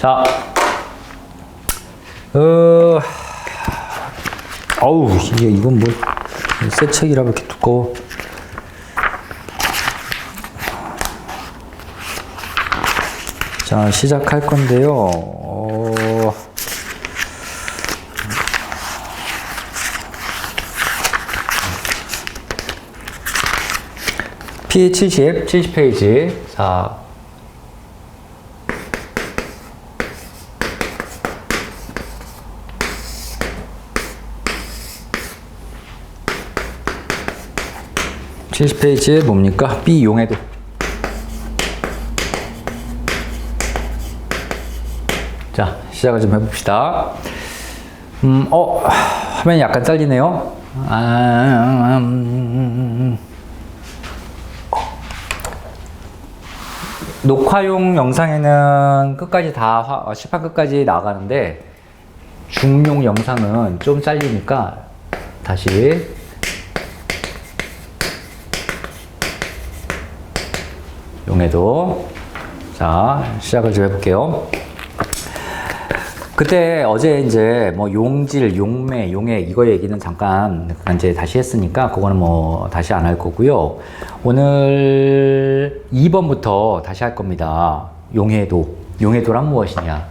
자, 이건 뭐, 새 책이라 이렇게 두꺼워. 자, 시작할 건데요. P70페이지. 자, P70페이지에 뭡니까? B용해도. 자, 시작을 좀 해봅시다. 화면이 약간 잘리네요. 녹화용 영상에는 끝까지 다, 시판 끝까지 나가는데, 중용 영상은 좀 잘리니까, 다시. 용해도. 자, 시작을 좀 해볼게요. 그때 어제 이제 뭐 용질, 용매, 용해 이거 얘기는 잠깐 이제 다시 했으니까 그거는 뭐 다시 안 할 거고요. 오늘 2번부터 다시 할 겁니다. 용해도. 용해도란 무엇이냐?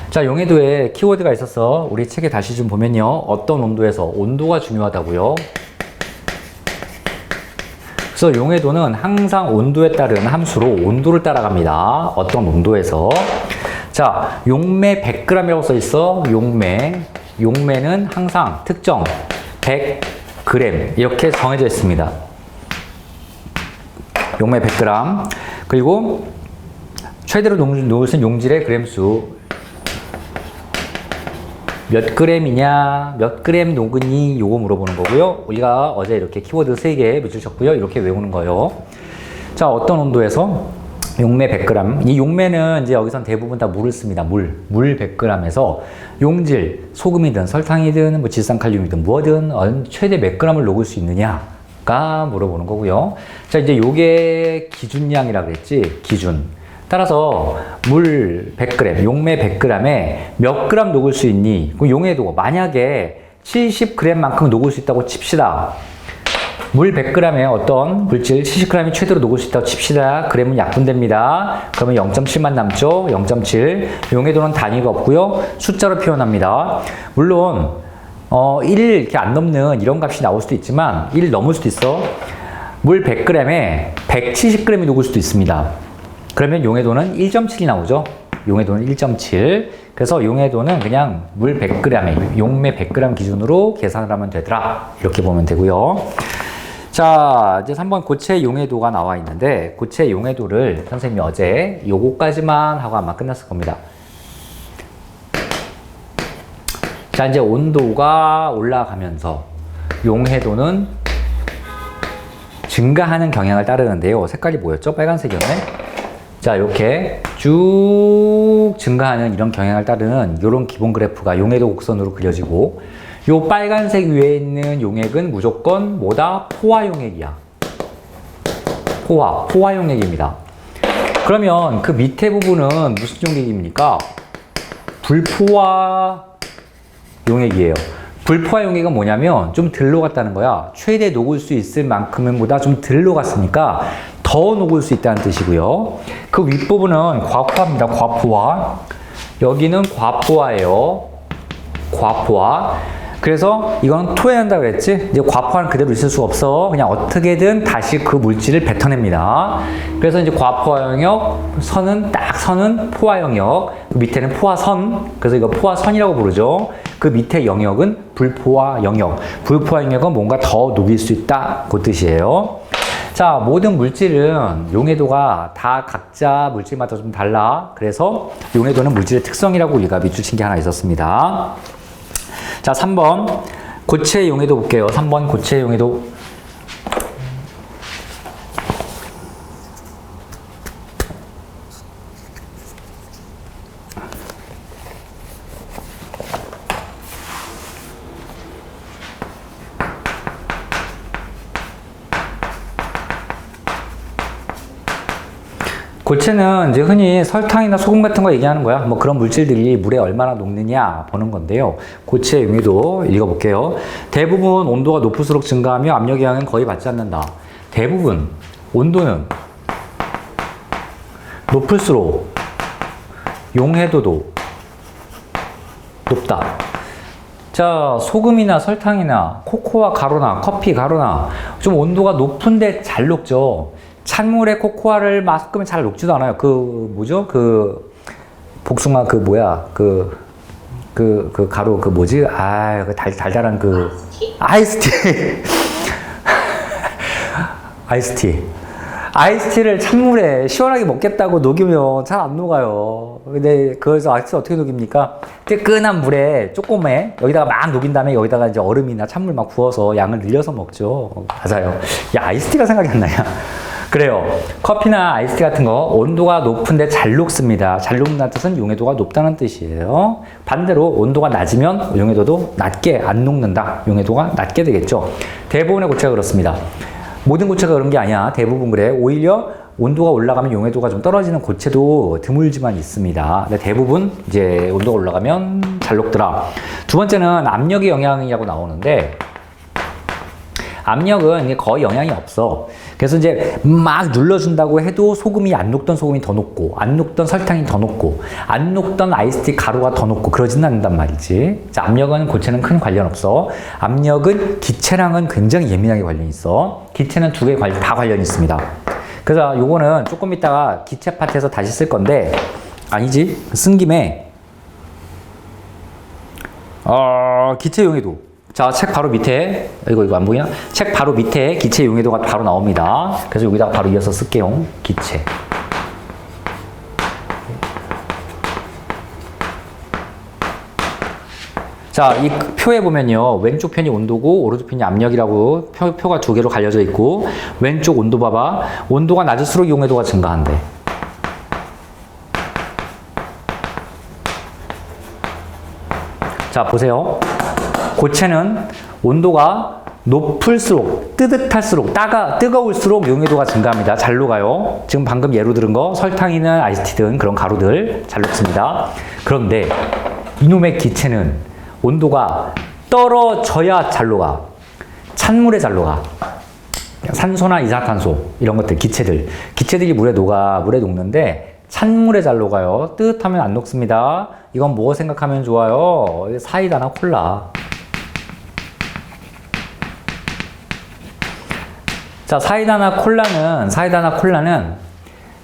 자, 용해도에 키워드가 있어서 우리 책에 다시 좀 보면요. 어떤 온도에서 온도가 중요하다고요. 그래서 용해도는 항상 온도에 따른 함수로 온도를 따라갑니다. 어떤 온도에서. 자, 용매 100g이라고 써 있어. 용매는 항상 특정 100g 이렇게 정해져 있습니다. 용매 100g. 그리고 최대로 녹을 수 있는 용질의 그램수 몇 g이냐, 몇 g 녹으니 요거 물어보는 거고요. 우리가 어제 이렇게 키워드 3개 밑줄 쳤고요. 이렇게 외우는 거예요. 자, 어떤 온도에서 용매 100g. 이 용매는 이제 여기선 대부분 다 물을 씁니다. 물 100g에서 용질, 소금이든 설탕이든 뭐 질산칼륨이든 뭐든 최대 몇 g을 녹을 수 있느냐가 물어보는 거고요. 자, 이제 요게 기준량이라 그랬지. 기준. 따라서 물 100g, 용매 100g에 몇 g 녹을 수 있니? 그럼 용해도 만약에 70g만큼 녹을 수 있다고 칩시다. 물 100g에 어떤 물질 70g이 최대로 녹을 수 있다고 칩시다. 그램은 약분됩니다. 그러면 0.7만 남죠. 0.7. 용해도는 단위가 없고요. 숫자로 표현합니다. 물론 1 이렇게 안 넘는 이런 값이 나올 수도 있지만 1 넘을 수도 있어. 물 100g에 170g이 녹을 수도 있습니다. 그러면 용해도는 1.7이 나오죠. 용해도는 1.7. 그래서 용해도는 그냥 물 100g에 용매 100g 기준으로 계산을 하면 되더라. 이렇게 보면 되고요. 자, 이제 3번 고체 용해도가 나와 있는데 고체 용해도를 선생님이 어제 요거까지만 하고 아마 끝났을 겁니다. 자, 이제 온도가 올라가면서 용해도는 증가하는 경향을 따르는데요. 색깔이 뭐였죠? 빨간색이었네. 자, 이렇게 쭉 증가하는 이런 경향을 따르는 이런 기본 그래프가 용해도 곡선으로 그려지고 요 빨간색 위에 있는 용액은 무조건 뭐다? 포화 용액이야. 포화 용액입니다. 그러면 그 밑에 부분은 무슨 용액입니까? 불포화 용액이에요. 불포화 용액은 뭐냐면 좀 덜 녹았다는 거야. 최대 녹을 수 있을 만큼은 보다 좀 덜 녹았으니까 더 녹을 수 있다는 뜻이고요. 그 윗부분은 과포화입니다. 과포화. 여기는 과포화예요. 과포화. 그래서 이건 토해낸다 그랬지? 이제 과포화는 그대로 있을 수 없어. 그냥 어떻게든 다시 그 물질을 뱉어냅니다. 그래서 이제 과포화 영역, 선은 포화 영역, 그 밑에는 포화선. 그래서 이거 포화선이라고 부르죠. 그 밑에 영역은 불포화 영역. 불포화 영역은 뭔가 더 녹일 수 있다. 그 뜻이에요. 자, 모든 물질은 용해도가 다 각자 물질마다 좀 달라. 그래서 용해도는 물질의 특성이라고 우리가 밑줄 친 게 하나 있었습니다. 자, 3번 고체 용해도 볼게요. 3번 고체 용해도. 고체는 이제 흔히 설탕이나 소금 같은 거 얘기하는 거야. 뭐 그런 물질들이 물에 얼마나 녹느냐 보는 건데요. 고체의 용의도 읽어볼게요. 대부분 온도가 높을수록 증가하며 압력 영향은 거의 받지 않는다. 대부분 온도는 높을수록 용해도도 높다. 자, 소금이나 설탕이나 코코아 가루나 커피 가루나 좀 온도가 높은데 잘 녹죠. 찬물에 코코아를 막 끄면 잘 녹지도 않아요. 그 뭐죠? 그 복숭아 그 뭐야? 그 가루 그 뭐지? 아, 그 달달한 그 아이스티. 아이스티. 아이스티를 찬물에 시원하게 먹겠다고 녹이면 잘 안 녹아요. 근데 그래서 아이스티 어떻게 녹입니까? 뜨끈한 물에 조금에 여기다가 막 녹인 다음에 여기다가 이제 얼음이나 찬물 막 부어서 양을 늘려서 먹죠. 맞아요. 야, 아이스티가 생각이 안 나냐? 그래요. 커피나 아이스티 같은 거 온도가 높은데 잘 녹습니다. 잘 녹는다는 뜻은 용해도가 높다는 뜻이에요. 반대로 온도가 낮으면 용해도도 낮게 안 녹는다. 용해도가 낮게 되겠죠. 대부분의 고체가 그렇습니다. 모든 고체가 그런 게 아니야. 대부분 그래. 오히려 온도가 올라가면 용해도가 좀 떨어지는 고체도 드물지만 있습니다. 근데 대부분 이제 온도가 올라가면 잘 녹더라. 두 번째는 압력의 영향이라고 나오는데 압력은 거의 영향이 없어. 그래서 이제 막 눌러준다고 해도 소금이 안 녹던 소금이 더 녹고 안 녹던 설탕이 더 녹고 안 녹던 아이스티 가루가 더 녹고 그러지는 않는단 말이지. 자, 압력은 고체는 큰 관련 없어. 압력은 기체랑은 굉장히 예민하게 관련이 있어. 기체는 두 개 다 관련이 있습니다. 그래서 요거는 조금 이따가 기체 파트에서 다시 쓸 건데 아니지. 쓴 김에 기체 용해도. 자, 책 바로 밑에, 이거 안 보이나? 책 바로 밑에 기체 용해도가 바로 나옵니다. 그래서 여기다가 바로 이어서 쓸게요. 기체. 자, 이 표에 보면요. 왼쪽 편이 온도고, 오른쪽 편이 압력이라고 표가 두 개로 갈려져 있고, 왼쪽 온도 봐봐. 온도가 낮을수록 용해도가 증가한대. 자, 보세요. 고체는 온도가 높을수록 뜨뜻할수록 뜨거울수록 용해도가 증가합니다. 잘 녹아요. 지금 방금 예로 들은 거 설탕이든 아이스티든 그런 가루들 잘 녹습니다. 그런데 이놈의 기체는 온도가 떨어져야 잘 녹아. 찬물에 잘 녹아. 산소나 이산화탄소 이런 것들 기체들이 물에 녹는데 찬물에 잘 녹아요. 뜨뜻하면 안 녹습니다. 이건 뭐 생각하면 좋아요? 사이다나 콜라. 자, 사이다나 콜라는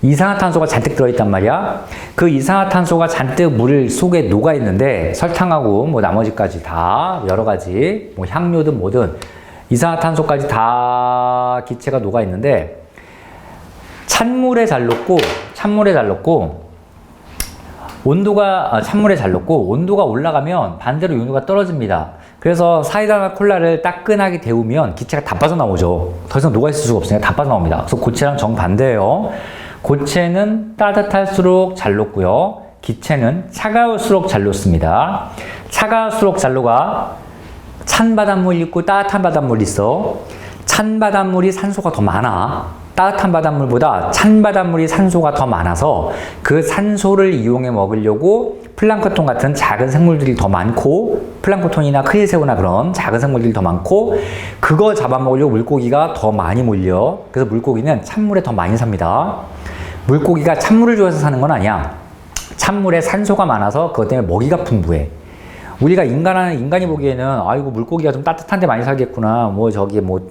이산화탄소가 잔뜩 들어있단 말이야. 그 이산화탄소가 잔뜩 물 속에 녹아 있는데 설탕하고 뭐 나머지까지 다 여러 가지 뭐 향료든 뭐든 이산화탄소까지 다 기체가 녹아 있는데 찬물에 잘 녹고 찬물에 잘 녹고 온도가 올라가면 반대로 용도가 떨어집니다. 그래서 사이다나 콜라를 따끈하게 데우면 기체가 다 빠져나오죠. 더 이상 녹아있을 수가 없으니까 다 빠져나옵니다. 그래서 고체랑 정반대예요. 고체는 따뜻할수록 잘 녹고요. 기체는 차가울수록 잘 녹습니다. 차가울수록 잘 녹아. 찬 바닷물 있고 따뜻한 바닷물 있어. 찬 바닷물이 산소가 더 많아. 따뜻한 바닷물보다 찬 바닷물이 산소가 더 많아서 그 산소를 이용해 먹으려고 플랑크톤 같은 작은 생물들이 더 많고 플랑크톤이나 크릴새우나 그런 작은 생물들이 더 많고 그거 잡아먹으려고 물고기가 더 많이 몰려. 그래서 물고기는 찬물에 더 많이 삽니다. 물고기가 찬물을 좋아해서 사는 건 아니야. 찬물에 산소가 많아서 그것 때문에 먹이가 풍부해. 우리가 인간이 보기에는 아이고 물고기가 좀 따뜻한 데 많이 살겠구나. 뭐 저기 뭐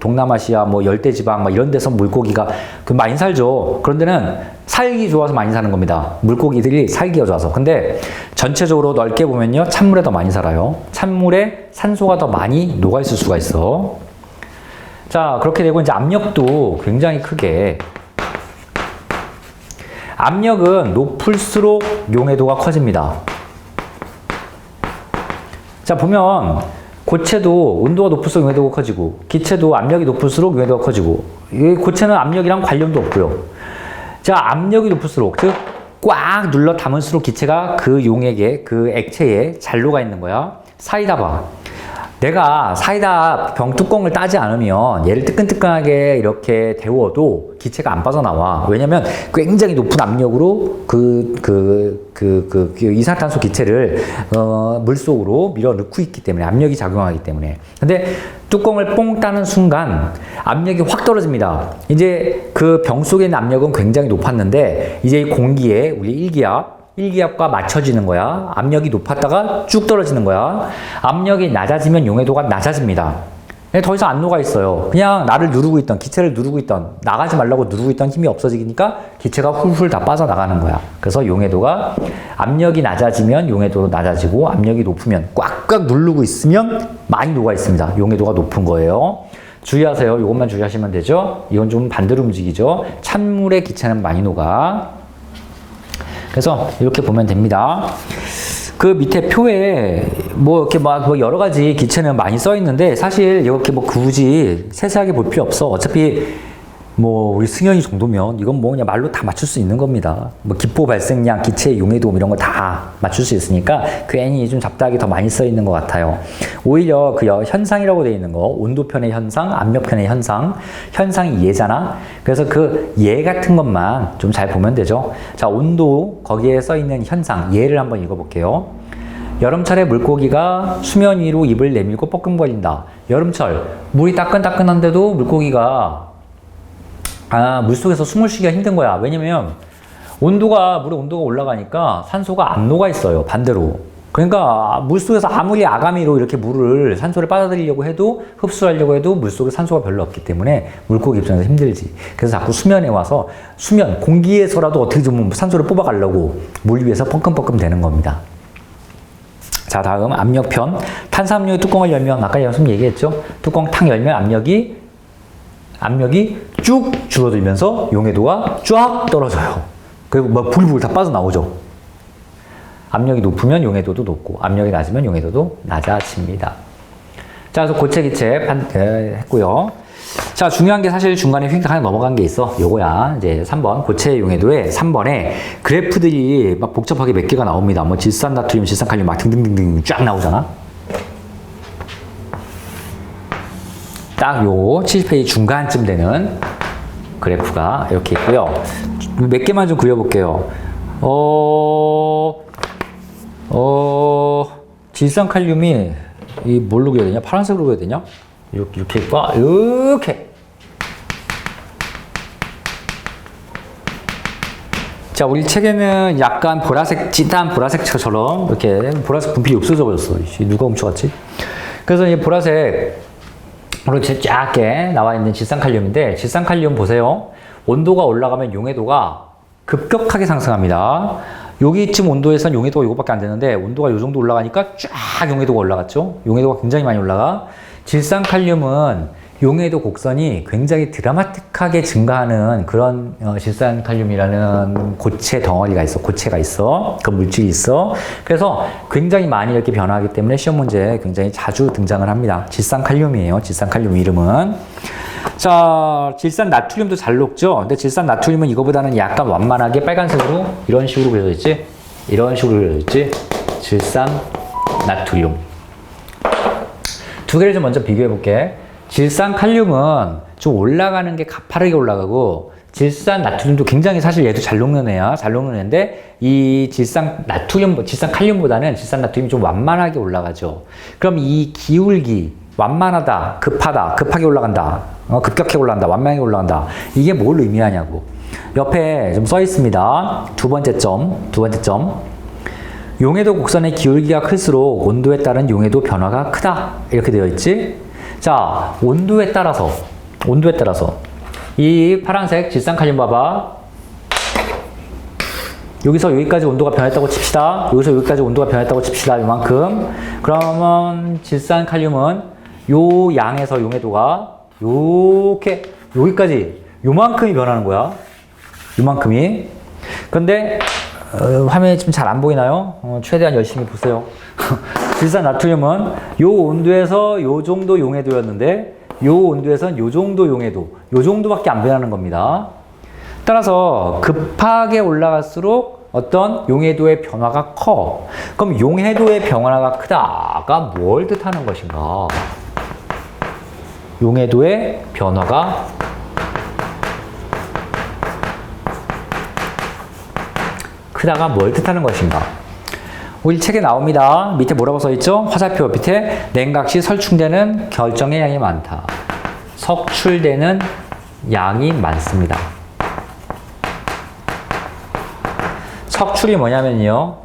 동남아시아 뭐 열대지방 막 이런 데서 물고기가 많이 살죠. 그런 데는 살기 좋아서 많이 사는 겁니다. 물고기들이 살기가 좋아서. 근데 전체적으로 넓게 보면요. 찬물에 더 많이 살아요. 찬물에 산소가 더 많이 녹아 있을 수가 있어. 자, 그렇게 되고 이제 압력도 굉장히 크게 압력은 높을수록 용해도가 커집니다. 자, 보면 고체도 온도가 높을수록 용해도가 커지고 기체도 압력이 높을수록 용해도가 커지고 이 고체는 압력이랑 관련도 없고요. 자, 압력이 높을수록 즉 꽉 눌러 담을수록 기체가 그 용액에 그 액체에 잘 녹아 있는 거야. 사이다 봐. 내가 사이다 병 뚜껑을 따지 않으면 얘를 뜨끈뜨끈하게 이렇게 데워도 기체가 안 빠져나와. 왜냐면 굉장히 높은 압력으로 이산화탄소 기체를 물속으로 밀어 넣고 있기 때문에, 압력이 작용하기 때문에. 근데 뚜껑을 뽕 따는 순간 압력이 확 떨어집니다. 이제 그 병 속에 있는 압력은 굉장히 높았는데 이제 이 공기에 우리 일기압과 맞춰지는 거야. 압력이 높았다가 쭉 떨어지는 거야. 압력이 낮아지면 용해도가 낮아집니다. 더 이상 안 녹아 있어요. 그냥 나를 누르고 있던, 기체를 누르고 있던, 나가지 말라고 누르고 있던 힘이 없어지니까 기체가 훌훌 다 빠져나가는 거야. 그래서 용해도가, 압력이 낮아지면 용해도도 낮아지고, 압력이 높으면, 꽉꽉 누르고 있으면 많이 녹아 있습니다. 용해도가 높은 거예요. 주의하세요. 이것만 주의하시면 되죠. 이건 좀 반대로 움직이죠. 찬물의 기체는 많이 녹아. 그래서 이렇게 보면 됩니다. 그 밑에 표에 뭐 이렇게 막 여러 가지 기체는 많이 써 있는데 사실 이렇게 뭐 굳이 세세하게 볼 필요 없어. 어차피 뭐 우리 승현이 정도면 이건 뭐 그냥 말로 다 맞출 수 있는 겁니다. 뭐 기포 발생량, 기체 용해도 이런 거 다 맞출 수 있으니까 괜히 좀 잡다하게 더 많이 써 있는 것 같아요. 오히려 그 현상이라고 되어 있는 거, 온도편의 현상, 압력편의 현상, 현상이 예잖아. 그래서 그 예 같은 것만 좀 잘 보면 되죠. 자, 온도 거기에 써 있는 현상, 예를 한번 읽어볼게요. 여름철에 물고기가 수면 위로 입을 내밀고 뻐끔거린다. 여름철 물이 따끈따끈한데도 물고기가 물속에서 숨을 쉬기가 힘든 거야. 왜냐면 물의 온도가 올라가니까 산소가 안 녹아 있어요. 반대로. 그러니까 물속에서 아무리 아가미로 이렇게 산소를 빨아들이려고 해도, 흡수하려고 해도 물속에 산소가 별로 없기 때문에 물고기 입장에서 힘들지. 그래서 자꾸 수면에 와서 공기에서라도 어떻게 좀 산소를 뽑아가려고 물 위에서 뻐끔뻐끔 되는 겁니다. 자, 다음 압력편. 탄산음료의 뚜껑을 열면, 아까 연습 얘기했죠? 뚜껑 탁 열면 압력이 쭉 줄어들면서 용해도가 쫙 떨어져요. 그리고 막 불불 다 빠져나오죠. 압력이 높으면 용해도도 높고, 압력이 낮으면 용해도도 낮아집니다. 자, 그래서 고체 기체 했고요. 자, 중요한 게 사실 중간에 휙 하나 넘어간 게 있어. 요거야. 이제 3번 고체 용해도에 3번에 그래프들이 막 복잡하게 몇 개가 나옵니다. 뭐 질산 나트륨, 질산 칼륨 막 등등등등 쫙 나오잖아. 딱 요 70페이지 중간쯤 되는 그래프가 이렇게 있고요. 몇 개만 좀 그려볼게요. 질산칼륨이 이 뭘로 그려야 되냐? 파란색으로 그려야 되냐? 이렇게 있고, 이렇게. 자, 우리 책에는 약간 찐한 보라색처럼 이렇게 보라색 분필이 없어져 버렸어. 누가 훔쳐갔지? 그래서 이 보라색 이렇게 작게 나와 있는 질산칼륨인데, 질산칼륨 보세요. 온도가 올라가면 용해도가 급격하게 상승합니다. 여기쯤 온도에선 용해도가 이거밖에 안 되는데, 온도가 이 정도 올라가니까 쫙 용해도가 올라갔죠. 용해도가 굉장히 많이 올라가. 질산칼륨은 용해도 곡선이 굉장히 드라마틱하게 증가하는 그런 질산칼륨이라는 고체 덩어리가 있어. 고체가 있어. 그 물질이 있어. 그래서 굉장히 많이 이렇게 변화하기 때문에 시험 문제에 굉장히 자주 등장을 합니다. 질산칼륨이에요. 질산칼륨 이름은. 자, 질산 나트륨도 잘 녹죠. 근데 질산 나트륨은 이거보다는 약간 완만하게 빨간색으로 이런 식으로 그려져 있지. 이런 식으로 그려져 있지. 질산 나트륨. 두 개를 좀 먼저 비교해 볼게. 질산 칼륨은 좀 올라가는 게 가파르게 올라가고, 질산 나트륨도 굉장히 사실 얘도 잘 녹는 애야. 잘 녹는 애인데, 이 질산 칼륨보다는 질산 나트륨이 좀 완만하게 올라가죠. 그럼 이 기울기, 완만하다, 급하다, 급하게 올라간다, 급격하게 올라간다, 완만하게 올라간다. 이게 뭘 의미하냐고. 옆에 좀 써 있습니다. 두 번째 점. 용해도 곡선의 기울기가 클수록 온도에 따른 용해도 변화가 크다. 이렇게 되어 있지? 자, 온도에 따라서 이 파란색 질산칼륨 봐봐. 여기서 여기까지 온도가 변했다고 칩시다. 여기서 여기까지 온도가 변했다고 칩시다. 요만큼. 그러면 질산칼륨은 요 양에서 용해도가 요렇게 여기까지 요만큼이 변하는 거야. 요만큼이. 근데 화면이 좀 잘 안 보이나요? 최대한 열심히 보세요. 질산 나트륨은 요 온도에서 요 정도 용해도였는데, 요 온도에선 요 정도 용해도, 요 정도밖에 안 변하는 겁니다. 따라서 급하게 올라갈수록 어떤 용해도의 변화가 커. 그럼 용해도의 변화가 크다가 뭘 뜻하는 것인가? 용해도의 변화가 크다가 뭘 뜻하는 것인가? 우리 책에 나옵니다. 밑에 뭐라고 써있죠? 화살표 밑에 냉각시 설충되는 결정의 양이 많다. 석출되는 양이 많습니다. 석출이 뭐냐면요.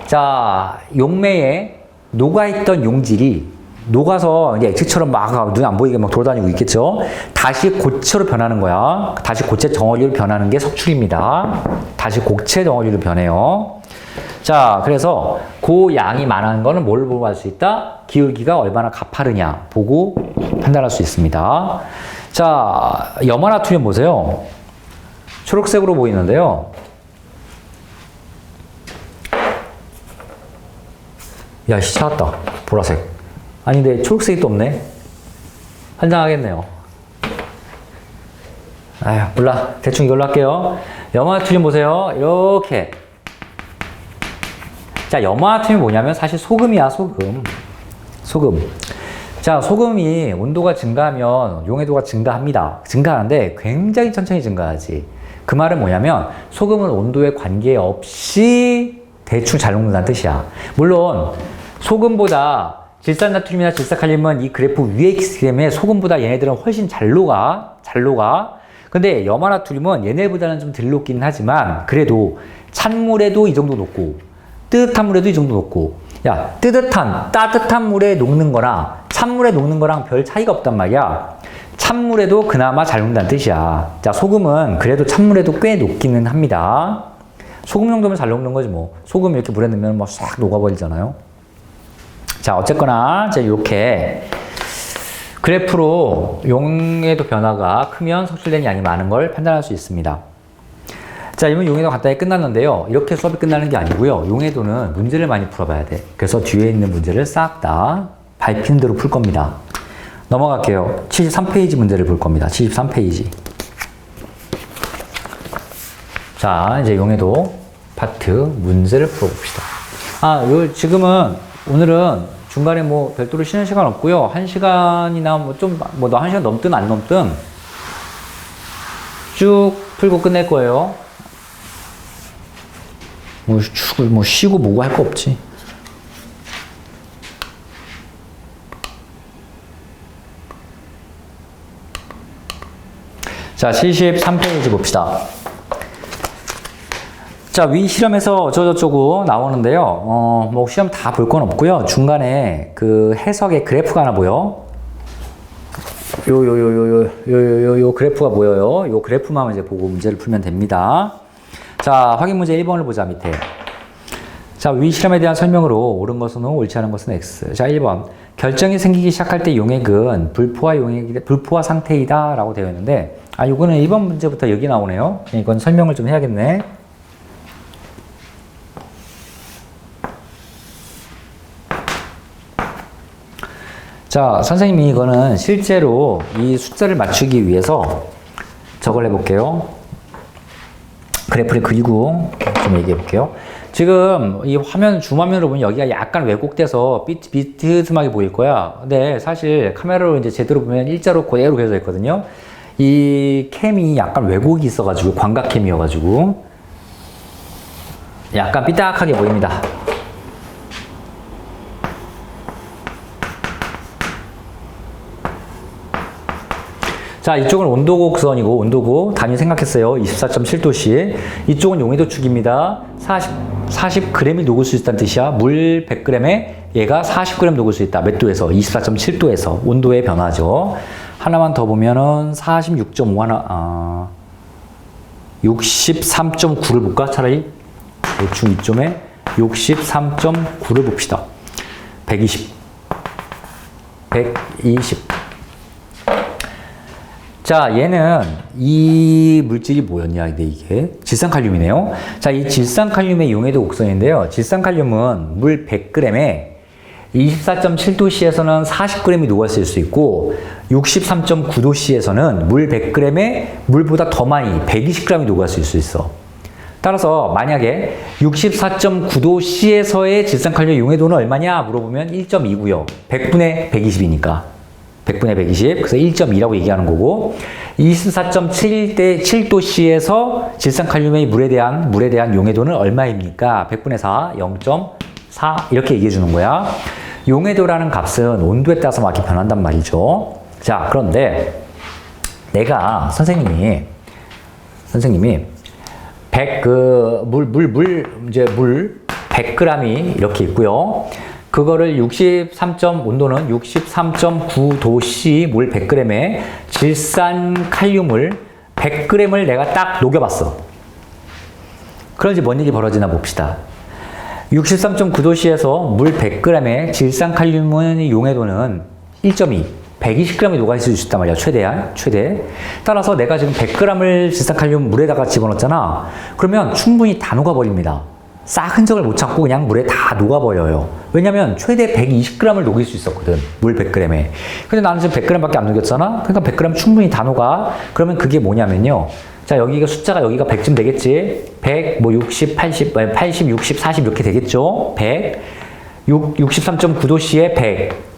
자, 용매에 녹아있던 용질이 녹아서 이제 액체처럼 막 눈 안 보이게 막 돌아다니고 있겠죠. 다시 고체로 변하는 거야. 다시 고체 덩어리로 변하는 게 석출입니다. 다시 고체 덩어리로 변해요. 자, 그래서 그 양이 많은 거는 뭘 보고 알 수 있다? 기울기가 얼마나 가파르냐 보고 판단할 수 있습니다. 자, 염화나트륨 보세요. 초록색으로 보이는데요. 야, 씨, 찾았다. 보라색. 아닌데 초록색이 또 없네. 환장하겠네요. 아휴, 몰라. 대충 이걸로 할게요. 염화나트륨 보세요. 이렇게. 자, 염화나트륨이 뭐냐면 사실 소금이야, 소금. 자, 소금이 온도가 증가하면 용해도가 증가합니다. 증가하는데 굉장히 천천히 증가하지. 그 말은 뭐냐면 소금은 온도에 관계없이 대충 잘 녹는다는 뜻이야. 물론 소금보다 질산나트륨이나 질사칼륨은 이 그래프 위에 있기 때문에 소금보다 얘네들은 훨씬 잘 녹아. 근데 염화나트륨은 얘네보다는 좀 덜 녹긴 하지만 그래도 찬물에도 이 정도 녹고 뜨뜻한 물에도 이 정도 녹고, 야, 따뜻한 물에 녹는 거랑 찬물에 녹는 거랑 별 차이가 없단 말이야. 찬물에도 그나마 잘 녹는다는 뜻이야. 자, 소금은 그래도 찬물에도 꽤 녹기는 합니다. 소금 정도면 잘 녹는 거지 뭐. 소금 이렇게 물에 넣으면 막 싹 녹아버리잖아요. 자, 어쨌거나 이제 이렇게 그래프로 용해도 변화가 크면 석출된 양이 많은 걸 판단할 수 있습니다. 자, 이번 용해도 간단히 끝났는데요. 이렇게 수업이 끝나는 게 아니고요. 용해도는 문제를 많이 풀어봐야 돼. 그래서 뒤에 있는 문제를 싹 다 밟히는 대로 풀 겁니다. 넘어갈게요. 73페이지 문제를 볼 겁니다. 73페이지. 자, 이제 용해도 파트 문제를 풀어봅시다. 오늘은 중간에 뭐 별도로 쉬는 시간 없고요. 1시간이나 뭐 1시간 넘든 안 넘든 쭉 풀고 끝낼 거예요. 뭐 쉬고 뭐고 할 거 없지. 자, 73페이지 봅시다. 자, 위 실험에서 저쩌고 나오는데요. 뭐 시험 다 볼 건 없고요. 중간에 그 해석의 그래프가 하나 보여. 요 그래프가 보여요. 요 그래프만 이제 보고 문제를 풀면 됩니다. 자, 확인 문제 1번을 보자, 밑에. 자, 위 실험에 대한 설명으로 옳은 것은 O, 옳지 않은 것은 X. 자, 1번. 결정이 생기기 시작할 때 용액은 불포화 상태이다 라고 되어 있는데, 요거는 1번 문제부터 여기 나오네요. 이건 설명을 좀 해야겠네. 자, 선생님이 이거는 실제로 이 숫자를 맞추기 위해서 저걸 해볼게요. 그래프를 그리고 좀 얘기해 볼게요. 지금 이 화면, 줌화면으로 보면 여기가 약간 왜곡돼서 비스듬하게 보일 거야. 근데 사실 카메라로 이제 제대로 보면 일자로 그대로 그려져 있거든요. 이 캠이 약간 왜곡이 있어가지고, 광각캠이어가지고 약간 삐딱하게 보입니다. 자, 이쪽은 온도고 곡선이고, 온도고 단위 생각했어요. 24.7도씨. 이쪽은 용해도 축입니다. 40g이 녹을 수 있다는 뜻이야. 물 100g에 얘가 40g 녹을 수 있다. 몇 도에서? 24.7도에서. 온도의 변화죠. 하나만 더 보면은 46.5 63.9를 볼까? 차라리 대충 이쯤에 63.9를 봅시다. 120. 자, 얘는 이 물질이 뭐였냐, 근데 이게 질산칼륨이네요. 자, 이 질산칼륨의 용해도 곡선인데요. 질산칼륨은 물 100g에 24.7도씨에서는 40g이 녹았을 수 있고, 63.9도씨에서는 물 100g에 물보다 더 많이 120g이 녹았을 수 있어. 따라서 만약에 64.9도씨에서의 질산칼륨 용해도는 얼마냐 물어보면 1.2고요. 100분의 120이니까. 100분의 120. 그래서 1.2라고 얘기하는 거고 24.7도씨에서 질산칼륨의 물에 대한 용해도는 얼마입니까? 100분의 4, 0.4 이렇게 얘기해 주는 거야. 용해도라는 값은 온도에 따라서 막 이렇게 변한단 말이죠. 자, 그런데 내가 선생님이 100g이 이렇게 있고요. 그거를 온도는 63.9도씨 물 100g에 질산칼륨을 100g을 내가 딱 녹여봤어. 그런지 뭔 일이 벌어지나 봅시다. 63.9도씨에서 물 100g의 질산칼륨의 용해도는 1.2, 120g이 녹아있을 수 있단 말이야. 최대. 따라서 내가 지금 100g을 질산칼륨 물에다가 집어넣었잖아. 그러면 충분히 다 녹아버립니다. 싹 흔적을 못 찾고 그냥 물에 다 녹아버려요. 왜냐면 최대 120g을 녹일 수 있었거든. 물 100g에. 근데 나는 지금 100g밖에 안 녹였잖아. 그러니까 100g 충분히 다 녹아. 그러면 그게 뭐냐면요. 자, 여기가 숫자가 여기가 100쯤 되겠지. 100, 60, 80, 60, 40 이렇게 되겠죠. 100, 63.9도씨에 100.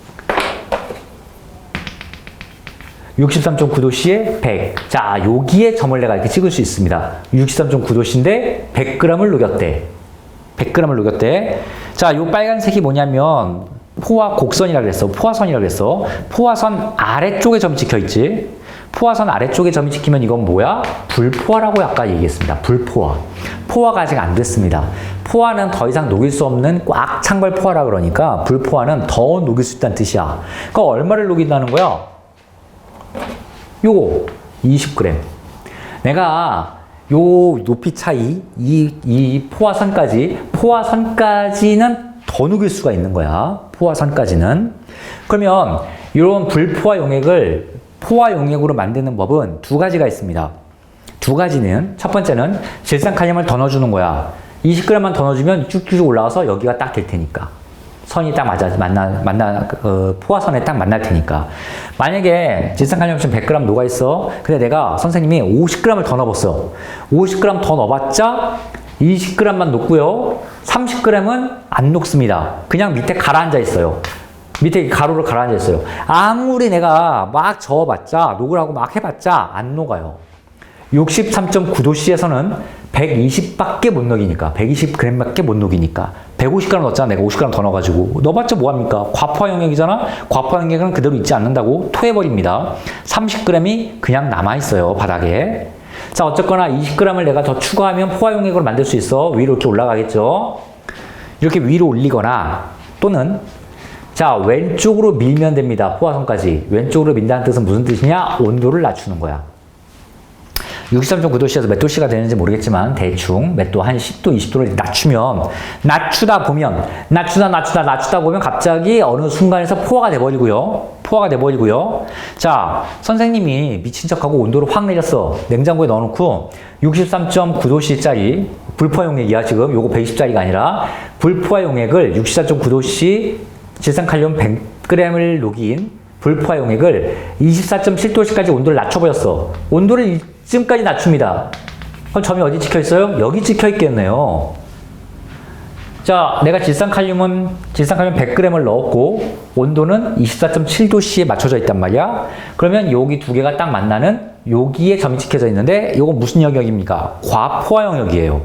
63.9도씨에 100. 자, 여기에 점을 내가 이렇게 찍을 수 있습니다. 63.9도씨인데 100g을 녹였대. 100g을 녹였대. 자, 요 빨간색이 뭐냐면 포화곡선이라고 그랬어. 포화선이라고 그랬어. 포화선 아래쪽에 점이 찍혀 있지. 포화선 아래쪽에 점이 찍히면 이건 뭐야? 불포화라고 아까 얘기했습니다. 불포화. 포화가 아직 안 됐습니다. 포화는 더 이상 녹일 수 없는 꽉 찬 걸 포화라 그러니까 불포화는 더 녹일 수 있다는 뜻이야. 그러니까 얼마를 녹인다는 거야? 요거 20g. 내가 요 높이 차이 이 포화선까지는 더 녹일 수가 있는 거야. 포화선까지는. 그러면 이런 불포화 용액을 포화 용액으로 만드는 법은 두 가지가 있습니다. 두 가지는 첫 번째는 질산칼륨을 더 넣어주는 거야. 20g만 더 넣어주면 쭉쭉 올라와서 여기가 딱 될 테니까. 선이 딱 포화선에 딱 만날 테니까. 만약에 질산칼륨 지금 100g 녹아있어. 근데 내가 선생님이 50g을 더 넣어봤어. 50g 더 넣어봤자 20g만 녹고요. 30g은 안 녹습니다. 그냥 밑에 가라앉아 있어요. 밑에 가루를 가라앉아 있어요. 아무리 내가 막 저어봤자, 녹으라고 막 해봤자 안 녹아요. 63.9도씨에서는 120밖에 못 녹이니까, 120g밖에 못 녹이니까 150g 넣었잖아. 내가 50g 더 넣어가지고. 넣어봤자 뭐합니까? 과포화 용액이잖아. 과포화 용액은 그대로 있지 않는다고 토해버립니다. 30g이 그냥 남아있어요. 바닥에. 자, 어쨌거나 20g을 내가 더 추가하면 포화 용액으로 만들 수 있어. 위로 이렇게 올라가겠죠. 이렇게 위로 올리거나 또는 자, 왼쪽으로 밀면 됩니다. 포화선까지. 왼쪽으로 민다는 뜻은 무슨 뜻이냐? 온도를 낮추는 거야. 63.9도씨에서 몇 도씨가 되는지 모르겠지만 대충 몇 도 한 10도, 20도를 낮추면 낮추다 보면 갑자기 어느 순간에서 포화가 돼버리고요. 자, 선생님이 미친 척하고 온도를 확 내렸어. 냉장고에 넣어놓고 63.9도씨짜리 불포화 용액이야. 지금 요거 120짜리가 아니라 불포화 용액을 64.9도씨 질산칼륨 100g을 녹인 불포화 용액을 24.7도씨까지 온도를 낮춰버렸어. 온도를 이쯤까지 낮춥니다. 그럼 점이 어디 찍혀 있어요? 여기 찍혀 있겠네요. 자, 내가 질산칼륨 100g을 넣었고 온도는 24.7도씨에 맞춰져 있단 말이야. 그러면 여기 두 개가 딱 만나는 여기에 점이 찍혀져 있는데 이건 무슨 영역입니까? 과포화 영역이에요.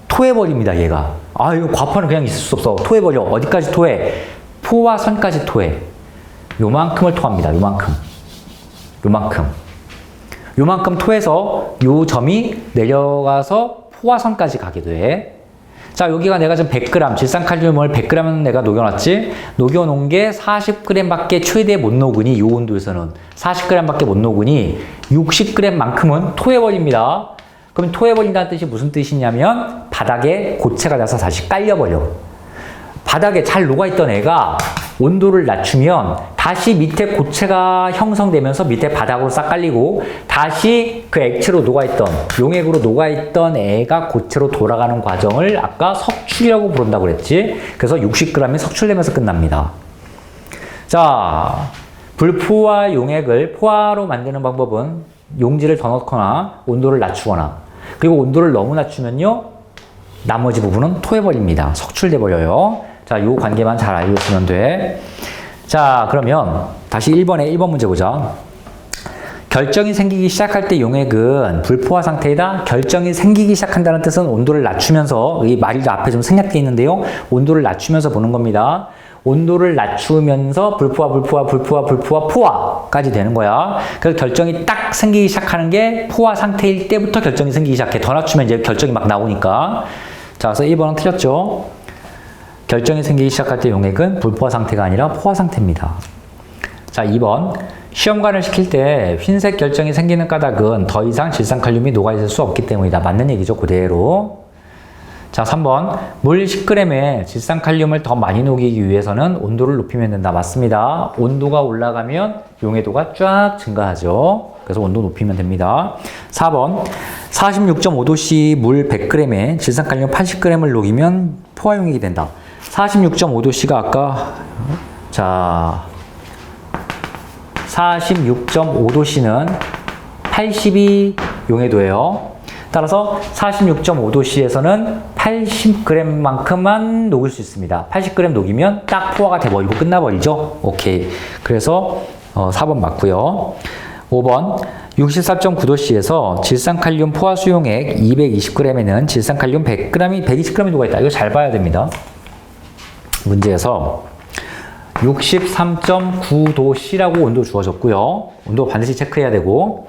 토해버립니다, 얘가. 아, 이거 과포화는 그냥 있을 수 없어. 토해버려. 어디까지 토해? 포화선까지 토해. 요만큼을 토합니다. 요만큼 토해서 요 점이 내려가서 포화선까지 가게 돼. 자, 여기가 내가 지금 100g, 질산칼륨을 100g은 내가 녹여놨지? 녹여놓은 게 40g밖에 최대 못 녹으니, 요 온도에서는 40g밖에 못 녹으니 60g만큼은 토해버립니다. 그럼 토해버린다는 뜻이 무슨 뜻이냐면 바닥에 고체가 나서 다시 깔려버려. 바닥에 잘 녹아있던 애가 온도를 낮추면 다시 밑에 고체가 형성되면서 밑에 바닥으로 싹 깔리고 다시 그 액체로 녹아있던, 용액으로 녹아있던 애가 고체로 돌아가는 과정을 아까 석출이라고 부른다고 그랬지. 그래서 60g이 석출되면서 끝납니다. 자, 불포화 용액을 포화로 만드는 방법은 용지를 더 넣거나 온도를 낮추거나, 그리고 온도를 너무 낮추면요, 나머지 부분은 토해버립니다. 석출돼 버려요. 자, 요 관계만 잘 알고 있으면 돼. 자, 그러면 다시 1번 문제 보자. 결정이 생기기 시작할 때 용액은 불포화 상태이다. 결정이 생기기 시작한다는 뜻은 온도를 낮추면서, 이 말이 앞에 좀 생략되어 있는데요. 온도를 낮추면서 보는 겁니다. 온도를 낮추면서 포화까지 되는 거야. 그래서 결정이 딱 생기기 시작하는 게 포화 상태일 때부터 결정이 생기기 시작해. 더 낮추면 이제 결정이 막 나오니까. 자, 그래서 1번은 틀렸죠. 결정이 생기기 시작할 때 용액은 불포화 상태가 아니라 포화 상태입니다. 자, 2번. 시험관을 시킬 때 흰색 결정이 생기는 까닭은 더 이상 질산칼륨이 녹아있을 수 없기 때문이다. 맞는 얘기죠, 그대로. 자, 3번. 물 10g에 질산칼륨을 더 많이 녹이기 위해서는 온도를 높이면 된다. 맞습니다. 온도가 올라가면 용해도가 쫙 증가하죠. 그래서 온도 높이면 됩니다. 4번. 46.5도씨 물 100g에 질산칼륨 80g을 녹이면 포화용액이 된다. 46.5도씨가 아까, 자, 46.5도씨는 80이 용해도예요. 따라서 46.5도씨에서는 80g만큼만 녹을 수 있습니다. 80g 녹이면 딱 포화가 돼버리고 끝나버리죠. 오케이. 그래서 4번 맞고요. 5번. 64.9도씨에서 질산칼륨 포화 수용액 220g에는 질산칼륨 120g이 녹아있다. 이거 잘 봐야 됩니다. 문제에서 63.9도씨라고 온도 주어졌고요. 온도 반드시 체크해야 되고,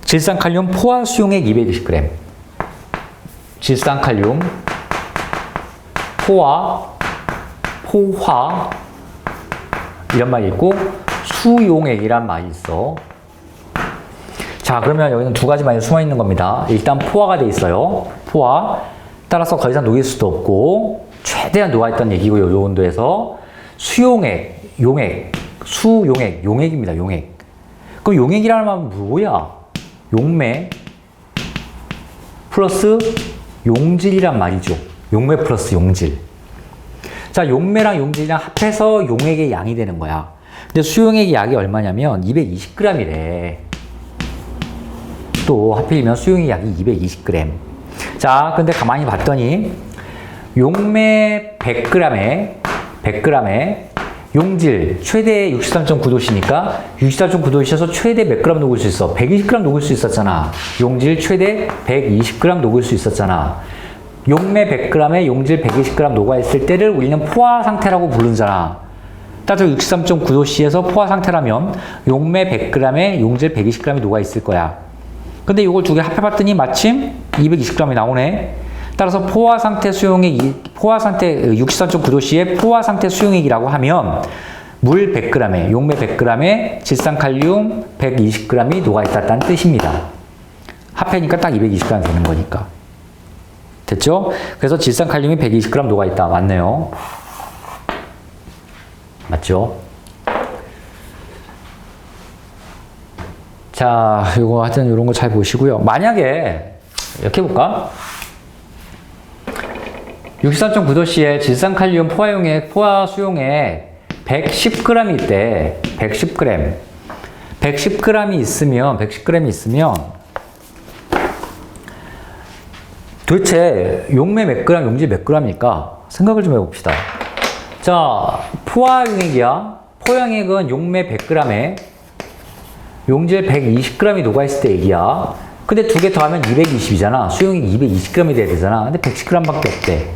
질산칼륨 포화 수용액 220g. 질산칼륨 포화 이런 말이 있고 수용액이란 말이 있어. 자, 그러면 여기는 두 가지 말이 숨어 있는 겁니다. 일단 포화가 돼 있어요. 포화. 따라서 더 이상 녹일 수도 없고 최대한 녹아있던 얘기고요. 요 온도에서 수용액, 용액, 수용액, 용액입니다. 용액. 그럼 용액이라는 말은 뭐야? 용매 플러스 용질이란 말이죠. 용매 플러스 용질. 자, 용매랑 용질이랑 합해서 용액의 양이 되는 거야. 근데 수용액의 약이 얼마냐면 220g이래. 또 하필이면 수용액 약이 220g. 자, 근데 가만히 봤더니 용매 100g에 용질 최대 63.9도씨니까 64.9도씨에서 최대 몇 g 녹을 수 있어? 120g 녹을 수 있었잖아. 용질 최대 120g 녹을 수 있었잖아. 용매 100g에 용질 120g 녹아있을 때를 우리는 포화 상태라고 부르잖아. 따라서 63.9도씨에서 포화 상태라면 용매 100g에 용질 120g이 녹아있을 거야. 근데 이걸 두 개 합해봤더니 마침 220g이 나오네. 따라서 포화 상태 수용액, 포화 상태 63.9도씨의 포화 상태 수용액이라고 하면 물 100g에, 용매 100g에 질산칼륨 120g이 녹아있다는 뜻입니다. 합해니까 딱 220g 되는 거니까. 됐죠? 그래서 질산칼륨이 120g 녹아있다. 맞네요. 맞죠? 자, 요거 하여튼 요런 거 잘 보시고요. 만약에 이렇게 해볼까? 63.9도씨의 질산칼륨 포화용액, 포화 수용액 110g일 때, 110g이 있으면 도대체 용매 몇 g, 용질 몇 g일까? 생각을 좀 해봅시다. 자, 포화용액이야. 포화용액은 용매 100g에 용질 120g이 녹아있을 때 얘기야. 근데 두 개 더하면 220이잖아. 수용액이 220g이 돼야 되잖아. 근데 110g밖에 없대.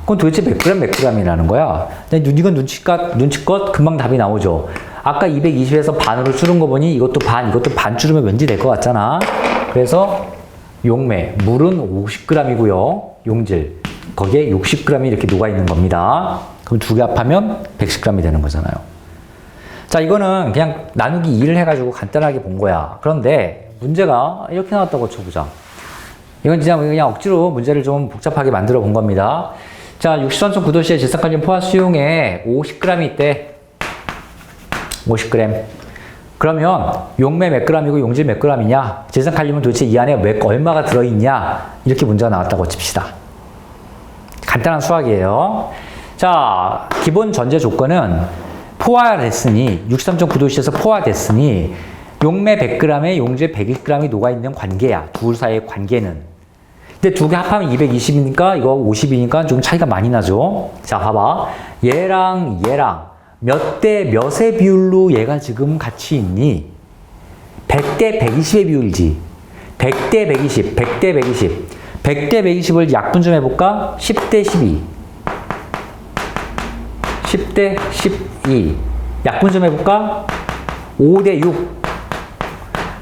그건 도대체 몇 g이라는 거야? 이건 눈치껏 금방 답이 나오죠. 아까 220에서 반으로 줄은 거 보니 이것도 반 줄으면 왠지 될 것 같잖아. 그래서 용매, 물은 50g이고요. 용질, 거기에 60g이 이렇게 녹아있는 겁니다. 그럼 두 개 합하면 110g이 되는 거잖아요. 자, 이거는 그냥 나누기 2를 해가지고 간단하게 본 거야. 그런데 문제가 이렇게 나왔다고 쳐보자. 이건 진짜 그냥 억지로 문제를 좀 복잡하게 만들어 본 겁니다. 자, 63.9도씨의 질산칼륨 포화 수용액 50g이 있대. 50g. 그러면 용매 몇 g이고 용질 몇 g이냐? 질산칼륨은 도대체 이 안에 얼마가 들어있냐? 이렇게 문제가 나왔다고 칩시다. 간단한 수학이에요. 자, 기본 전제 조건은 포화됐으니 63.9도씨에서 포화됐으니 용매 100g에 용질 101g이 녹아있는 관계야. 둘 사이의 관계는. 근데 두 개 합하면 220이니까 이거 50이니까 좀 차이가 많이 나죠. 자, 봐봐. 얘랑 몇 대 몇의 비율로 얘가 지금 같이 있니? 100대 120의 비율이지. 100대 120, 100대 120. 100대 120을 약분 좀 해볼까? 10대 12. 10대 12. 약분 좀 해볼까? 5대 6.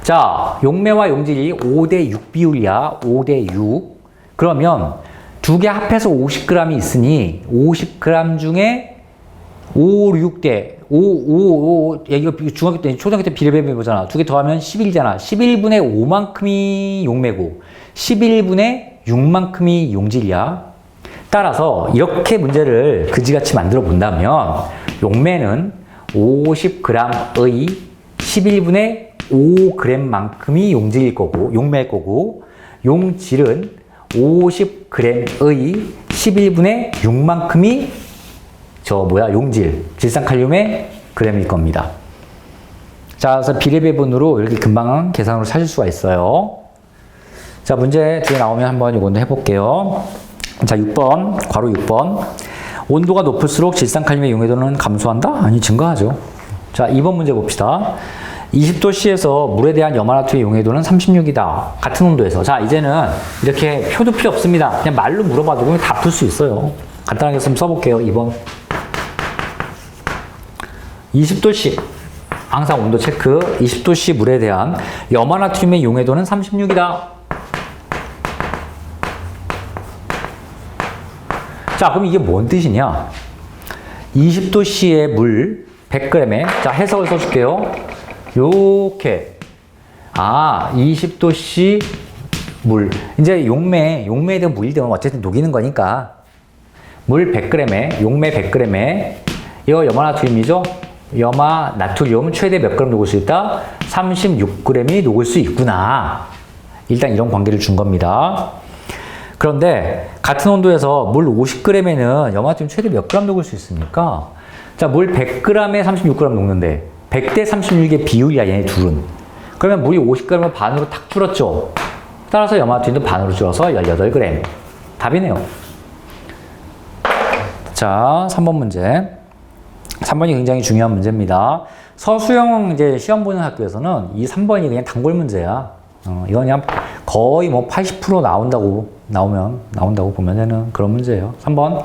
자, 용매와 용질이 5대 6 비율이야. 5대 6. 그러면 두 개 합해서 50g이 있으니 50g 중에 5, 6대 5, 이거 중학교 때, 초등학교 때 비례배분 보잖아. 두 개 더하면 11이잖아. 11분의 5만큼이 용매고 11분의 6만큼이 용질이야. 따라서 이렇게 문제를 그지같이 만들어 본다면 용매는 50g의 11분의 5g만큼이 용질일 거고, 용매일 거고, 용질은 50g의 11분의 6만큼이 용질, 질산칼륨의 g일 겁니다. 자, 그래서 비례배분으로 이렇게 금방 계산으로 찾을 수가 있어요. 자, 문제 뒤에 나오면 한번 이것도 해볼게요. 자, 6번, 괄호 6번. 온도가 높을수록 질산칼륨의 용해도는 감소한다? 아니, 증가하죠. 자, 2번 문제 봅시다. 20도씨에서 물에 대한 염화나트륨의 용해도는 36이다. 같은 온도에서. 자, 이제는 이렇게 표도 필요 없습니다. 그냥 말로 물어봐도 그냥 다 풀 수 있어요. 간단하게 좀 써볼게요. 2번. 20도씨. 항상 온도 체크. 20도씨 물에 대한 염화나트륨의 용해도는 36이다. 자, 그럼 이게 뭔 뜻이냐? 20도씨의 물 100g에, 자, 해석을 써줄게요. 요렇게. 20도씨 물. 이제 용매에 대한 물이 되면 어쨌든 녹이는 거니까. 물 100g에, 용매 100g에, 이거 염화나트륨이죠? 염화나트륨 최대 몇 그램 녹을 수 있다? 36g이 녹을 수 있구나. 일단 이런 관계를 준 겁니다. 그런데 같은 온도에서 물 50g에는 염화나트륨 최대 몇 그램 녹을 수 있습니까? 자, 물 100g에 36g 녹는데 100대 36의 비율이야, 얘네 둘은. 그러면 물이 50g을 반으로 탁 줄었죠. 따라서 염화나트륨도 반으로 줄어서 18g. 답이네요. 자, 3번 문제. 3번이 굉장히 중요한 문제입니다. 서수영 이제 시험 보는 학교에서는 이 3번이 그냥 단골 문제야. 이건 그냥 거의 뭐 80% 나온다고 보면 되는 그런 문제예요. 3번.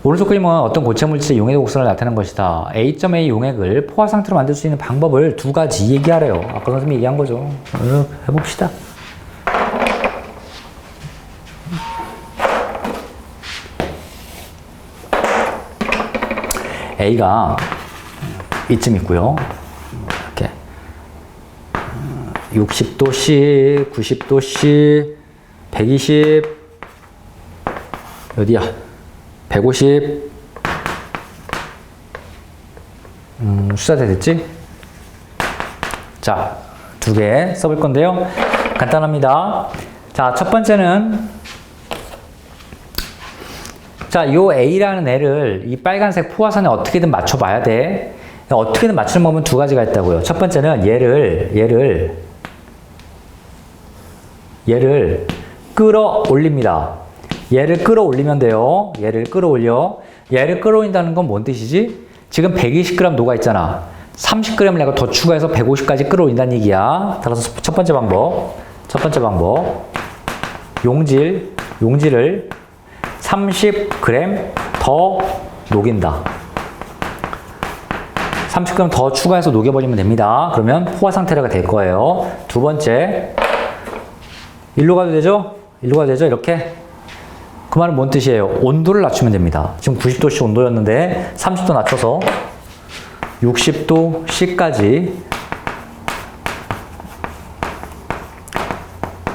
오른쪽 그림은 어떤 고체 물질의 용해도 곡선을 나타내는 것이다. A점의 용액을 포화 상태로 만들 수 있는 방법을 두 가지 얘기하래요. 아까 선생님이 얘기한 거죠. 해봅시다. A가 이쯤 있고요. 이렇게 60도씨, 90도씨, 120, 어디야? 150. 수자대 됐지? 자, 두 개 써볼 건데요. 간단합니다. 자, 첫 번째는 자, 요 A라는 애를 이 빨간색 포화선에 어떻게든 맞춰봐야 돼. 어떻게든 맞추는 법은 두 가지가 있다고요. 첫 번째는 얘를 끌어올립니다. 얘를 끌어올리면 돼요. 얘를 끌어올린다는 건 뭔 뜻이지? 지금 120g 녹아있잖아. 30g을 내가 더 추가해서 150까지 끌어올린다는 얘기야. 따라서 첫 번째 방법. 용질을 30g 더 녹인다. 30g 더 추가해서 녹여버리면 됩니다. 그러면 포화 상태가 될 거예요. 두 번째. 일로 가도 되죠? 이렇게. 그 말은 뭔 뜻이에요? 온도를 낮추면 됩니다. 지금 90도씨 온도였는데 30도 낮춰서 60도씨까지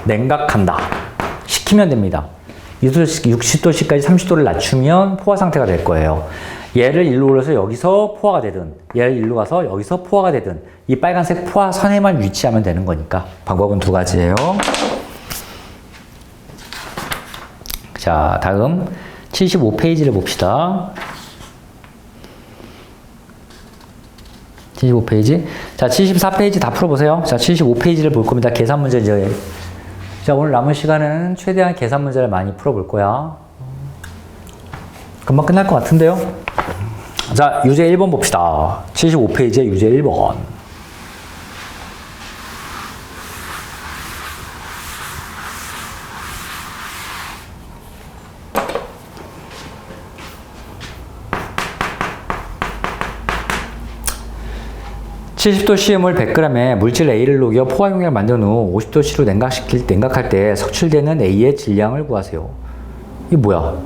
냉각한다. 시키면 됩니다. 60도씨까지 30도를 낮추면 포화 상태가 될 거예요. 얘를 일로 올려서 여기서 포화가 되든, 얘를 일로 가서 여기서 포화가 되든, 이 빨간색 포화 선에만 위치하면 되는 거니까. 방법은 두 가지예요. 자, 다음 75페이지를 봅시다. 75페이지. 자, 74페이지 다 풀어보세요. 자, 75페이지를 볼 겁니다. 계산 문제 이제. 자, 오늘 남은 시간은 최대한 계산 문제를 많이 풀어볼 거야. 금방 끝날 것 같은데요? 자, 유제 1번 봅시다. 75페이지에 유제 1번. (70도 C의 물 100g에 물질 A를 녹여 포화 용액을 만든 후 50도 C로 냉각할 때 석출되는 A의 질량을 구하세요). 이게 뭐야?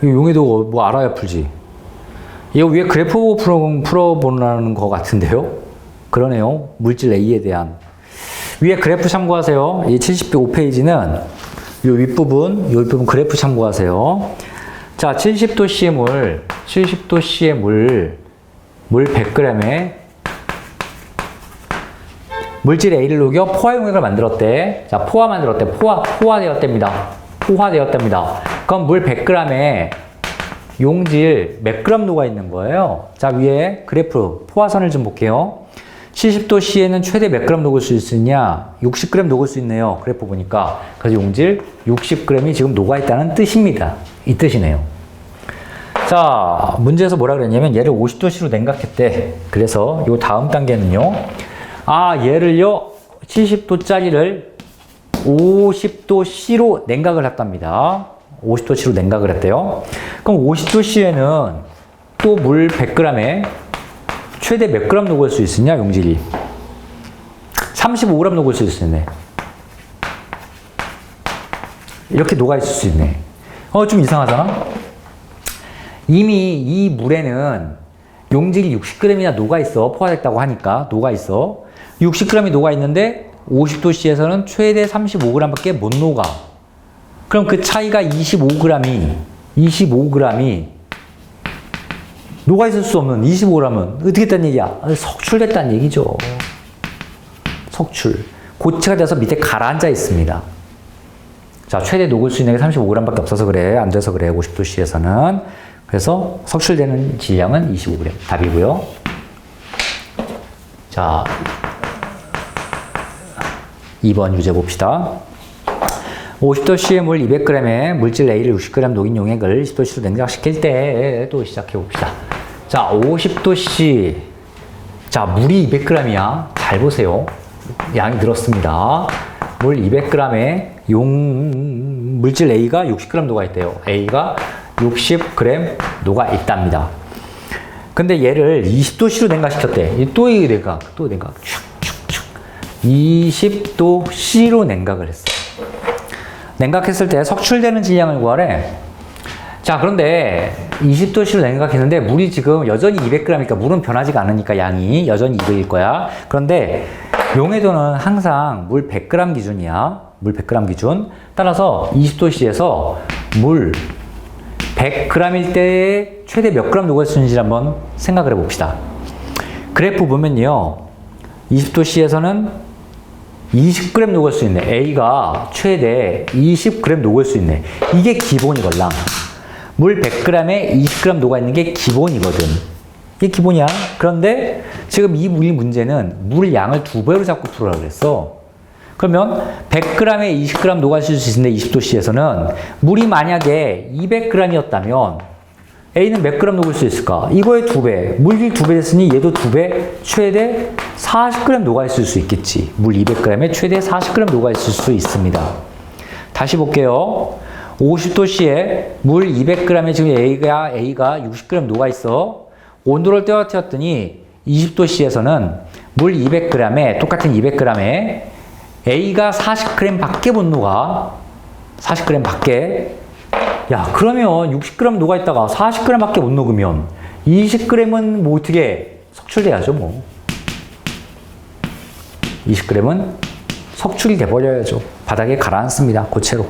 이 용해도 뭐 알아야 풀지. 이거 위에 그래프 풀어보라는 것 같은데요? 그러네요. 물질 A에 대한. 위에 그래프 참고하세요. 이 75페이지는 이 윗부분 그래프 참고하세요. 자, 70도 C의 물 100g에 물질 A를 녹여 포화 용액을 만들었대. 자, 포화되었답니다. 그럼 물 100g에 용질 몇 그램 녹아 있는 거예요? 자, 위에 그래프 포화선을 좀 볼게요. 70도 C에는 최대 몇 그램 녹을 수 있느냐? 60g 녹을 수 있네요. 그래프 보니까. 그래서 용질 60g이 지금 녹아 있다는 뜻입니다. 이 뜻이네요. 자, 문제에서 뭐라 그랬냐면 얘를 50도 C로 냉각했대. 그래서 요 다음 단계는요. 얘를요 70도짜리를 50도 C로 냉각을 했답니다. 50도 C로 냉각을 했대요. 그럼 50도 C에는 또 물 100g에 최대 몇 그램 녹을 수 있으냐, 용질이? 35g 녹을 수 있네. 이렇게 녹아 있을 수 있네. 좀 이상하잖아? 이미 이 물에는 용질이 60g이나 녹아 있어. 포화됐다고 하니까 녹아 있어. 60g이 녹아 있는데 50도 C에서는 최대 35g밖에 못 녹아. 그럼 그 차이가 25g이 녹아 있을 수 없는 25g은 어떻게 됐다는 얘기야? 석출됐다는 얘기죠. 석출. 고체가 돼서 밑에 가라앉아 있습니다. 자, 최대 녹을 수 있는 게 35g밖에 없어서 그래. 안 돼서 그래. 50도 C에서는. 그래서 석출되는 질량은 25g. 답이고요. 자, 2번 유제 봅시다. 50도 C의 물 200g에 물질 A를 60g 녹인 용액을 20도 C로 냉각시킬 때 또 시작해 봅시다. 자, 50도 C. 자, 물이 200g이야. 잘 보세요. 양이 늘었습니다. 물 200g에 물질 A가 60g 녹아 있대요. A가 60g 녹아 있답니다. 근데 얘를 20도 C로 냉각시켰대. 또 냉각. 20도 C로 냉각을 했어. 냉각했을 때 석출되는 질량을 구하래. 자, 그런데 20도 C로 냉각했는데 물이 지금 여전히 200g이니까 물은 변하지가 않으니까 양이 여전히 200일 거야. 그런데 용해도는 항상 물 100g 기준이야. 물 100g 기준. 따라서 20도 C에서 물 100g일 때 최대 몇 g 녹을 수 있는지 한번 생각을 해봅시다. 그래프 보면요. 20도 C에서는 20g 녹을 수 있네. A가 최대 20g 녹을 수 있네. 이게 기본이걸랑. 물 100g에 20g 녹아 있는 게 기본이거든. 이게 기본이야. 그런데 지금 이 문제는 물 양을 2배로 자꾸 풀으라고 그랬어. 그러면 100g에 20g 녹아 있을 수 있는데 20도 C에서는 물이 만약에 200g이었다면 A는 몇 g 녹을 수 있을까? 이거의 2배. 물이 2배 됐으니 얘도 2배. 최대 40g 녹아 있을 수 있겠지. 물 200g에 최대 40g 녹아 있을 수 있습니다. 다시 볼게요. 50도 C에 물 200g에 지금 A가 60g 녹아 있어. 온도를 떨어뜨렸더니 20도 C에서는 물 200g에 똑같은 200g에 A가 40g 밖에 못 녹아. 40g 밖에. 야, 그러면 60g 녹아 있다가 40g 밖에 못 녹으면 20g은 뭐 어떻게 석출돼야죠, 뭐. 20g은 석출이 돼버려야죠. 바닥에 가라앉습니다. 고체로.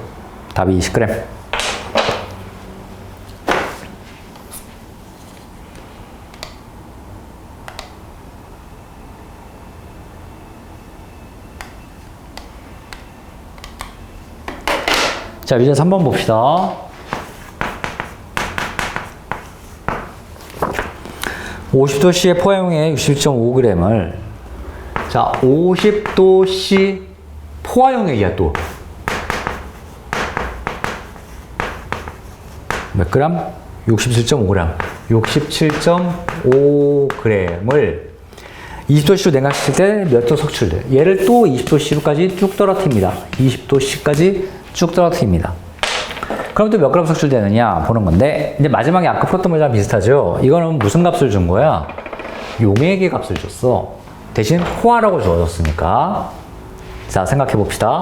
답이 20g. 자, 이제 3번 봅시다. 50도씨의 포화용액 61.5g을 자, 50도씨 포화용액이야 또. 몇 그램? 67.5g. 67.5g을 20도씨로 냉각시킬 때 몇 도 석출돼? 얘를 또 20도씨로까지 쭉 떨어뜨립니다. 20도씨까지 쭉 떨어뜨립니다. 그럼 또 몇 그램 석출되느냐 보는 건데, 이제 마지막에 아까 풀었던 거랑 비슷하죠? 이거는 무슨 값을 준 거야? 용액의 값을 줬어. 대신 포화라고 주어졌으니까. 자, 생각해 봅시다.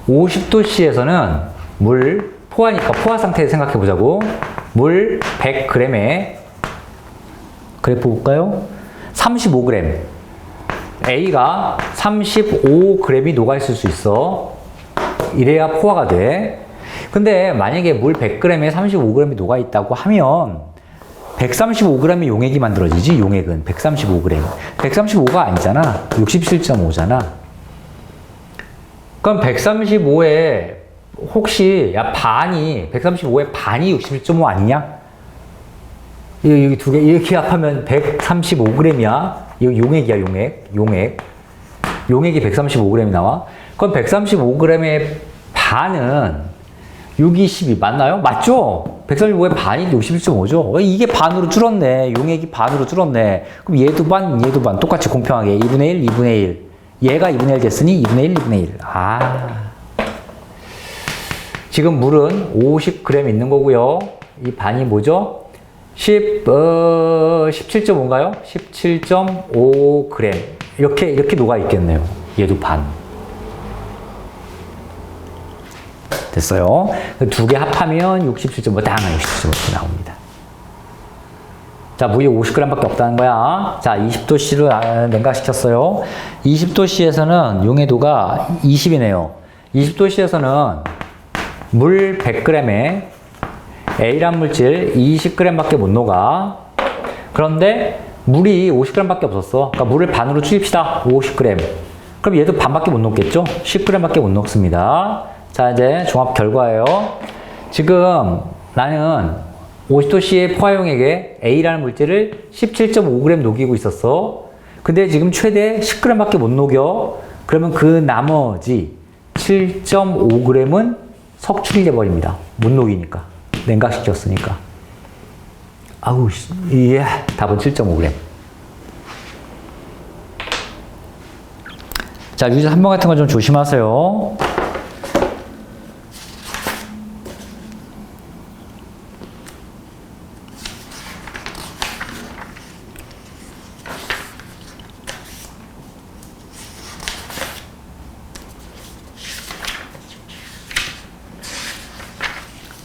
50도씨에서는 물, 포화니까 포화 상태 생각해 보자고. 물 100g에, 그래프 볼까요? 35g. A가 35g이 녹아있을 수 있어. 이래야 포화가 돼. 근데 만약에 물 100g에 35g이 녹아있다고 하면 135g의 용액이 만들어지지. 용액은 135g. 135가 아니잖아. 67.5잖아. 그럼 135에 혹시 야 반이 135에 반이 61.5 아니냐? 여기 두 개 이렇게 합하면 135g이야. 이거 용액이야, 용액이 135g이 나와. 그럼 135g의 반은 6, 22 맞나요? 맞죠? 135의 반이 61.5죠? 이게 반으로 줄었네. 용액이 반으로 줄었네. 그럼 얘도 반, 얘도 반. 똑같이 공평하게 2분의 1, 2분의 1. 얘가 2분의 1 됐으니 2분의 1, 2분의 1. 지금 물은 50g 있는 거고요. 이 반이 뭐죠? 17.5인가요? 17.5g. 이렇게 녹아 있겠네요. 얘도 반. 됐어요. 두 개 합하면 67.5, 당연히 67.5 나옵니다. 자, 물이 50g밖에 없다는 거야. 자, 20도씨로 냉각시켰어요. 20도씨에서는 용해도가 20이네요. 20도씨에서는 물 100g에 A란 물질 20g밖에 못 녹아. 그런데 물이 50g밖에 없었어. 그러니까 물을 반으로 줄입시다. 50g. 그럼 얘도 반밖에 못 녹겠죠? 10g밖에 못 녹습니다. 자, 이제 종합 결과예요. 지금 나는 50도씨의 포화용액에 A라는 물질을 17.5g 녹이고 있었어. 근데 지금 최대 10g밖에 못 녹여. 그러면 그 나머지 7.5g은 석출이 돼버립니다. 못 녹이니까. 냉각시켰으니까. 아우, 예. 답은 7.5g. 자, 유지 3번 같은 거 좀 조심하세요.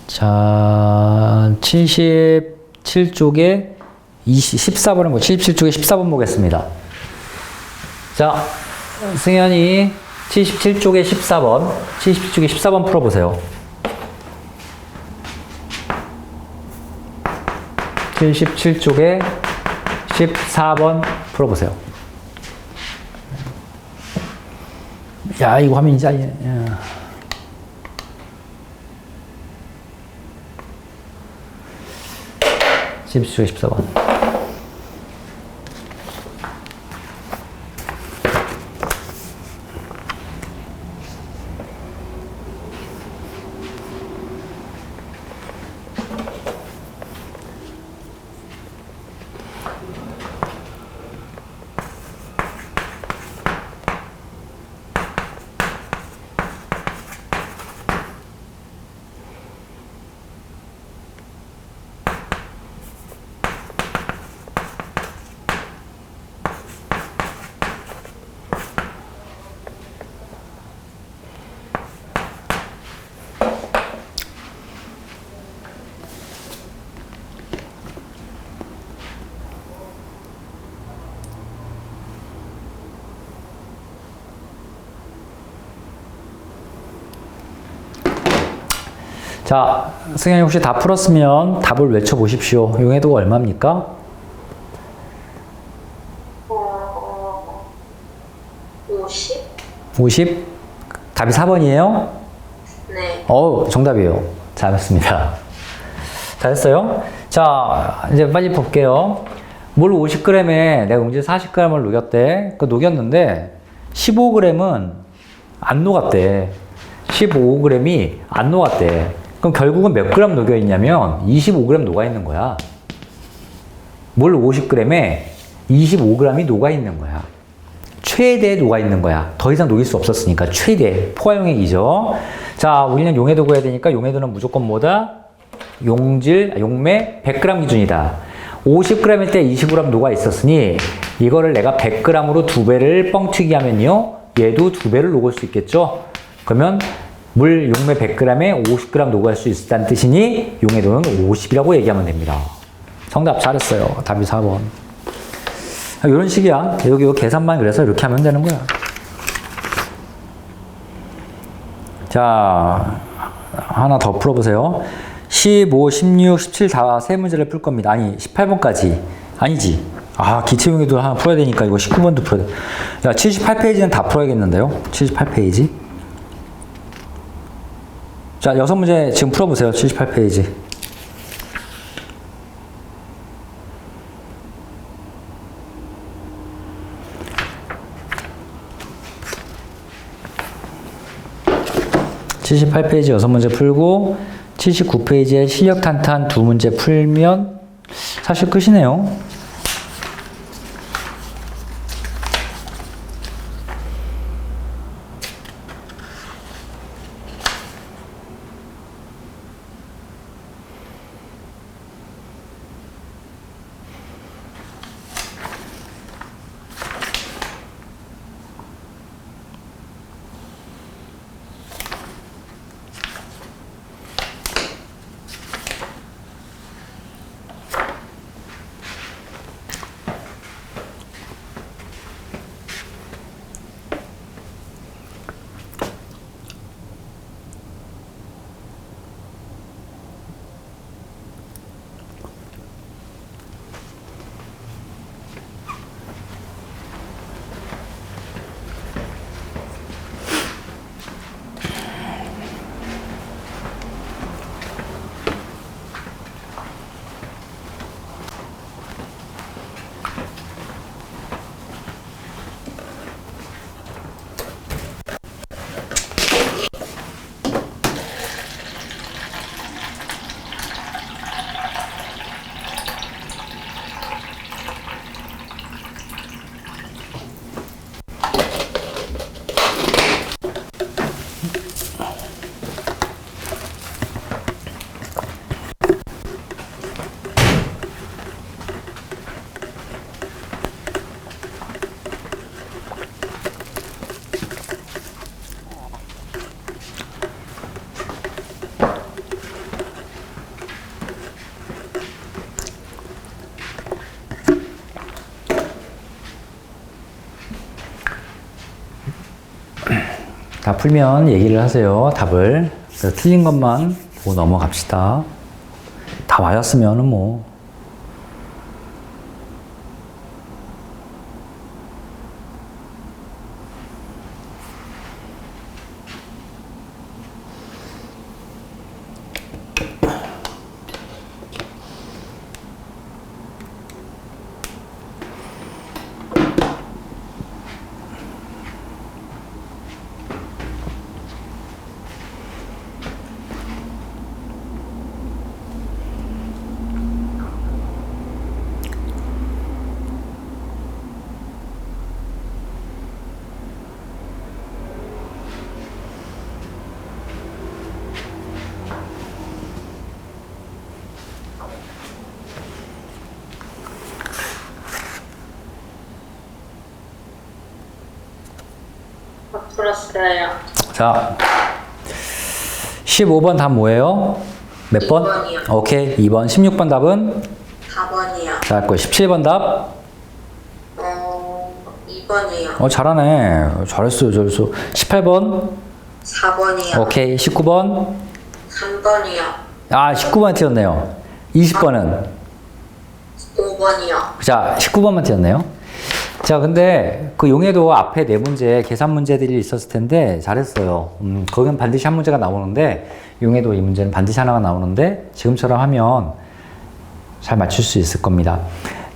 자, 77쪽에 14번은 뭐 77쪽에 14번 보겠습니다. 자, 승현이 77쪽에 14번 풀어보세요. 77쪽에 14번 풀어보세요. 야, 이거 화면이 짜리네. 77쪽에 14번. 자, 승현이 혹시 다 풀었으면 답을 외쳐보십시오. 용해도가 얼마입니까? 50? 50? 답이 4번이에요? 네. 정답이에요. 잘했습니다. 잘했어요? 자, 이제 빨리 볼게요. 물 50g에 내가 용지 40g을 녹였대. 그 녹였는데 15g은 안 녹았대. 15g이 안 녹았대. 그럼 결국은 몇 g 녹여 있냐면 25g 녹아 있는 거야. 물 50g에 25g이 녹아 있는 거야. 최대 녹아 있는 거야. 더 이상 녹일 수 없었으니까 최대 포화용액이죠. 자, 우리는 용해도 구해야 되니까 용해도는 무조건 뭐다? 용매 100g 기준이다. 50g일 때 20g 녹아 있었으니 이거를 내가 100g으로 2배를 뻥튀기 하면요. 얘도 2배를 녹을 수 있겠죠. 그러면 물 용매 100g에 50g 녹을 수 있다는 뜻이니 용해도는 50이라고 얘기하면 됩니다. 정답 잘했어요. 답이 4번. 이런 식이야. 여기 계산만 그래서 이렇게 하면 되는 거야. 자, 하나 더 풀어보세요. 15, 16, 17 다 세 문제를 풀 겁니다. 아니, 18번까지. 아니지. 아, 기체용해도 하나 풀어야 되니까 이거 19번도 풀어야 돼. 야, 78페이지는 다 풀어야겠는데요? 78페이지. 자, 6문제 지금 풀어보세요. 78페이지. (78페이지) 6문제 풀고 79페이지에 실력 탄탄 2문제 풀면 사실 끝이네요. 다 풀면 얘기를 하세요. 답을. 그래서 틀린 것만 보고 넘어갑시다. 다 맞았으면은 뭐. 풀었어요. 자, 15번 답 뭐예요? 몇 번? 2번이요. 오케이, 2번. 16번 답은? 4번이요. 자, 17번 답? 2번이요. 잘하네. 잘했어요, 잘했어. 18번? 4번이요. 오케이, 19번? 3번이요. 아, 19번 틀렸네요. 20번은? 5번이요. 자, 19번만 틀렸네요. 자, 근데 그 용해도 앞에 네 문제, 계산 문제들이 있었을 텐데 잘했어요. 거기는 반드시 한 문제가 나오는데 용해도 이 문제는 반드시 하나가 나오는데 지금처럼 하면 잘 맞출 수 있을 겁니다.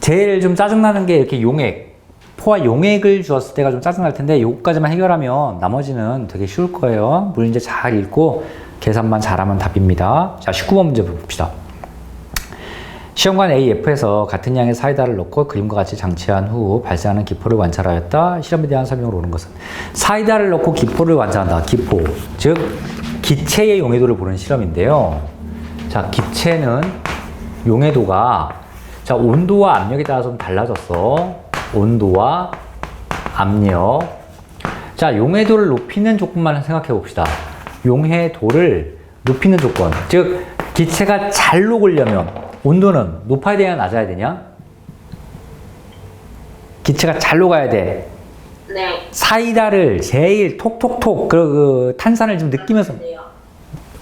제일 좀 짜증나는 게 이렇게 용액, 포화 용액을 주었을 때가 좀 짜증날 텐데 요거까지만 해결하면 나머지는 되게 쉬울 거예요. 문제 잘 읽고 계산만 잘하면 답입니다. 자, 19번 문제 봅시다. 시험관 AF에서 같은 양의 사이다를 넣고 그림과 같이 장치한 후 발생하는 기포를 관찰하였다. 실험에 대한 설명으로 오는 것은 사이다를 넣고 기포를 관찰한다. 기포, 즉 기체의 용해도를 보는 실험인데요. 자, 기체는 용해도가 자, 온도와 압력에 따라서 좀 달라졌어. 온도와 압력. 자, 용해도를 높이는 조건만 생각해 봅시다. 용해도를 높이는 조건, 즉 기체가 잘 녹으려면 온도는 높아야 되냐 낮아야 되냐? 기체가 잘 녹아야 돼. 네. 사이다를 제일 톡톡톡 그 탄산을 좀 느끼면서 네요.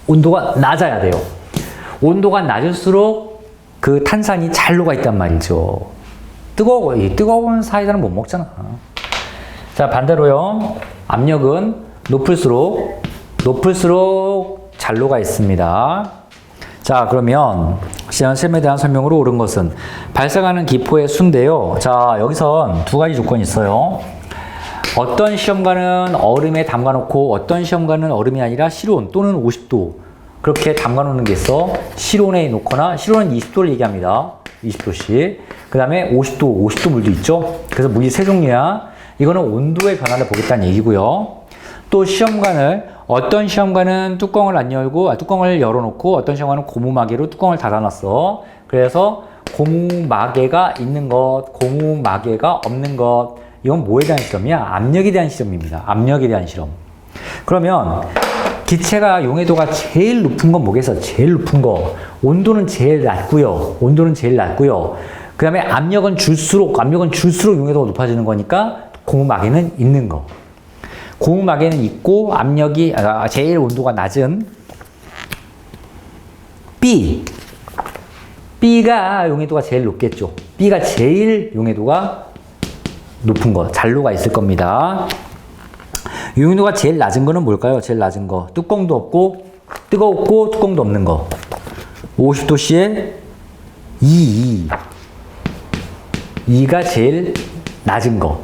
온도가 낮아야 돼요. 온도가 낮을수록 그 탄산이 잘 녹아 있단 말이죠. 뜨거운 사이다는 못 먹잖아. 자, 반대로요. 압력은 높을수록 잘 녹아 있습니다. 자, 그러면 실험에 대한 설명으로 옳은 것은 발생하는 기포의 수인데요. 자, 여기선 두 가지 조건이 있어요. 어떤 시험관은 얼음에 담가놓고 어떤 시험관은 얼음이 아니라 실온 또는 50도 그렇게 담가놓는 게 있어. 실온에 놓거나 실온은 20도를 얘기합니다. 20도씩. 그 다음에 50도 물도 있죠. 그래서 물이 세 종류야. 이거는 온도의 변화를 보겠다는 얘기고요. 또 어떤 시험관은 뚜껑을 열어놓고 어떤 시험관은 고무마개로 뚜껑을 닫아놨어. 그래서 고무마개가 있는 것, 고무마개가 없는 것. 이건 뭐에 대한 실험이야? 압력에 대한 실험입니다. 압력에 대한 실험. 그러면 기체가 용해도가 제일 높은 건 뭐겠어? 제일 높은 거. 온도는 제일 낮고요. 그 다음에 압력은 줄수록 용해도가 높아지는 거니까 고무마개는 있는 거. 고무마개는 있고 압력이 제일 온도가 낮은 B가 용해도가 제일 높겠죠. B가 제일 용해도가 높은 거, 잘 녹아 있을 겁니다. 용해도가 제일 낮은 거는 뭘까요? 제일 낮은 거. 뚜껑도 없고 뜨겁고 뚜껑도 없는 거. 50도씨에 2가 제일 낮은 거.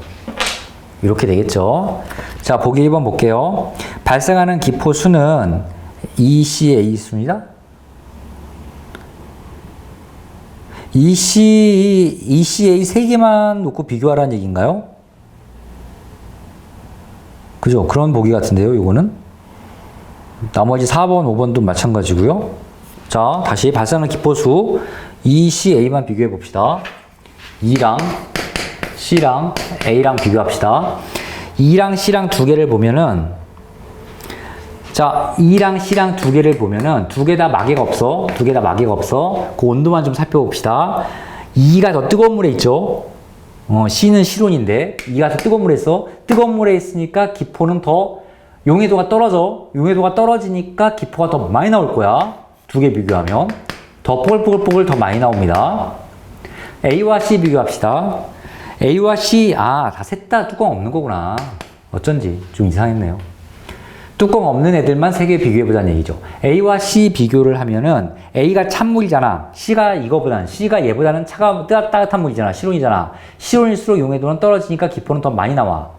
이렇게 되겠죠. 자, 보기 1번 볼게요. 발생하는 기포 수는 ECA 수입니다. ECA 3개만 놓고 비교하라는 얘기인가요? 그죠? 그런 보기 같은데요, 이거는. 나머지 4번, 5번도 마찬가지고요. 자, 다시 발생하는 기포수 ECA만 비교해 봅시다. E랑 C랑 A랑 비교합시다. E랑 C랑 두 개를 보면은 자, E랑 C랑 두 개를 보면은 두 개 다 마개가 없어. 그 온도만 좀 살펴봅시다. E가 더 뜨거운 물에 있죠. C는 실온인데 E가 더 뜨거운 물에 있어. 뜨거운 물에 있으니까 기포는 더 용해도가 떨어져. 용해도가 떨어지니까 기포가 더 많이 나올 거야. 두 개 비교하면 더 뽀글뽀글 더 많이 나옵니다. A와 C 비교합시다. A와 C, 다 셋 다 뚜껑 없는 거구나. 어쩐지 좀 이상했네요. 뚜껑 없는 애들만 3개 비교해보자는 얘기죠. A와 C 비교를 하면은 A가 찬물이잖아. C가 얘보다는 따뜻한 물이잖아. 실온이잖아. 실온일수록 용해도는 떨어지니까 기포는 더 많이 나와.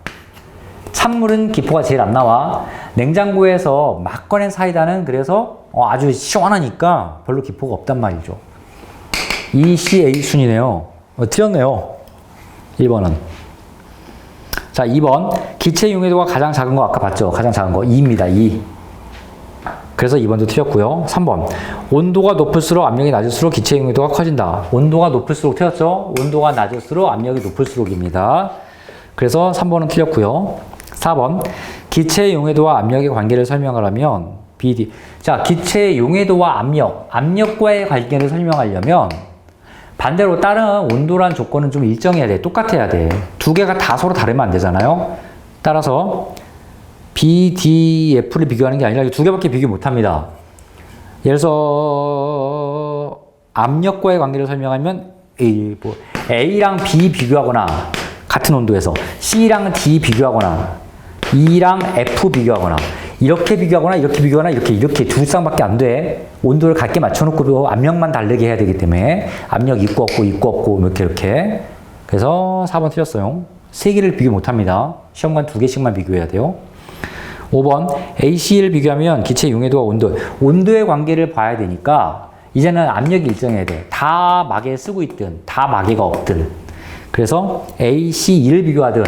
찬물은 기포가 제일 안 나와. 냉장고에서 막 꺼낸 사이다는 그래서 아주 시원하니까 별로 기포가 없단 말이죠. ECA 순이네요. 틀렸네요. 1번은. 자, 2번. 기체 용해도가 가장 작은 거 아까 봤죠? 가장 작은 거 2입니다. 2. 그래서 2번도 틀렸고요. 3번. 온도가 높을수록 압력이 낮을수록 기체 용해도가 커진다. 온도가 높을수록 틀렸죠? 온도가 낮을수록 압력이 높을수록입니다. 그래서 3번은 틀렸고요. 4번. 기체 용해도와 압력의 관계를 설명하려면 BD. 자, 기체 용해도와 압력과의 관계를 설명하려면 반대로 다른 온도란 조건은 좀 일정해야 돼. 똑같아야 돼. 두 개가 다 서로 다르면 안 되잖아요. 따라서 BDF를 비교하는 게 아니라 두 개밖에 비교 못 합니다. 예를 들어서 압력과의 관계를 설명하면 A랑 B 비교하거나 같은 온도에서 C랑 D 비교하거나 E랑 F 비교하거나 이렇게 비교하거나 이렇게 비교하거나 이렇게 두 쌍밖에 안 돼. 온도를 같게 맞춰놓고 압력만 다르게 해야 되기 때문에 압력 있고 없고 이렇게. 그래서 4번 틀렸어요. 3개를 비교 못합니다. 시험관 2개씩만 비교해야 돼요. 5번 AC를 비교하면 기체 용해도와 온도의 관계를 봐야 되니까 이제는 압력이 일정해야 돼. 다 마개에 쓰고 있든 다 마개가 없든. 그래서 AC2를 비교하든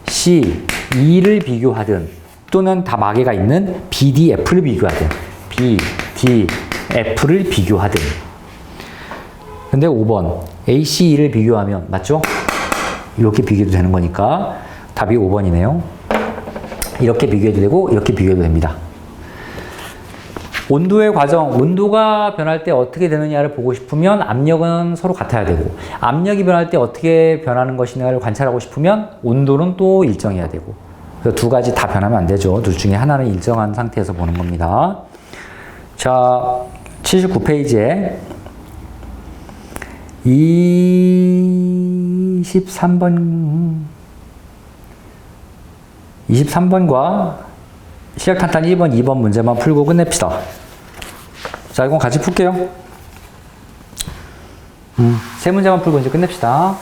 AC2를 비교하든 또는 다 마개가 있는 BDF를 비교하든 BDF를 비교하든. 근데 5번 AC2를 비교하면 맞죠? 이렇게 비교해도 되는 거니까 답이 5번이네요. 이렇게 비교해도 되고 이렇게 비교해도 됩니다. 온도의 과정, 온도가 변할 때 어떻게 되느냐를 보고 싶으면 압력은 서로 같아야 되고 압력이 변할 때 어떻게 변하는 것이냐를 관찰하고 싶으면 온도는 또 일정해야 되고 그래서 두 가지 다 변하면 안 되죠. 둘 중에 하나는 일정한 상태에서 보는 겁니다. 자, 79페이지에 23번과 시력탄탄 1번, 2번 문제만 풀고 끝냅시다. 자, 이건 같이 풀게요. 세 문제만 풀고 이제 끝냅시다.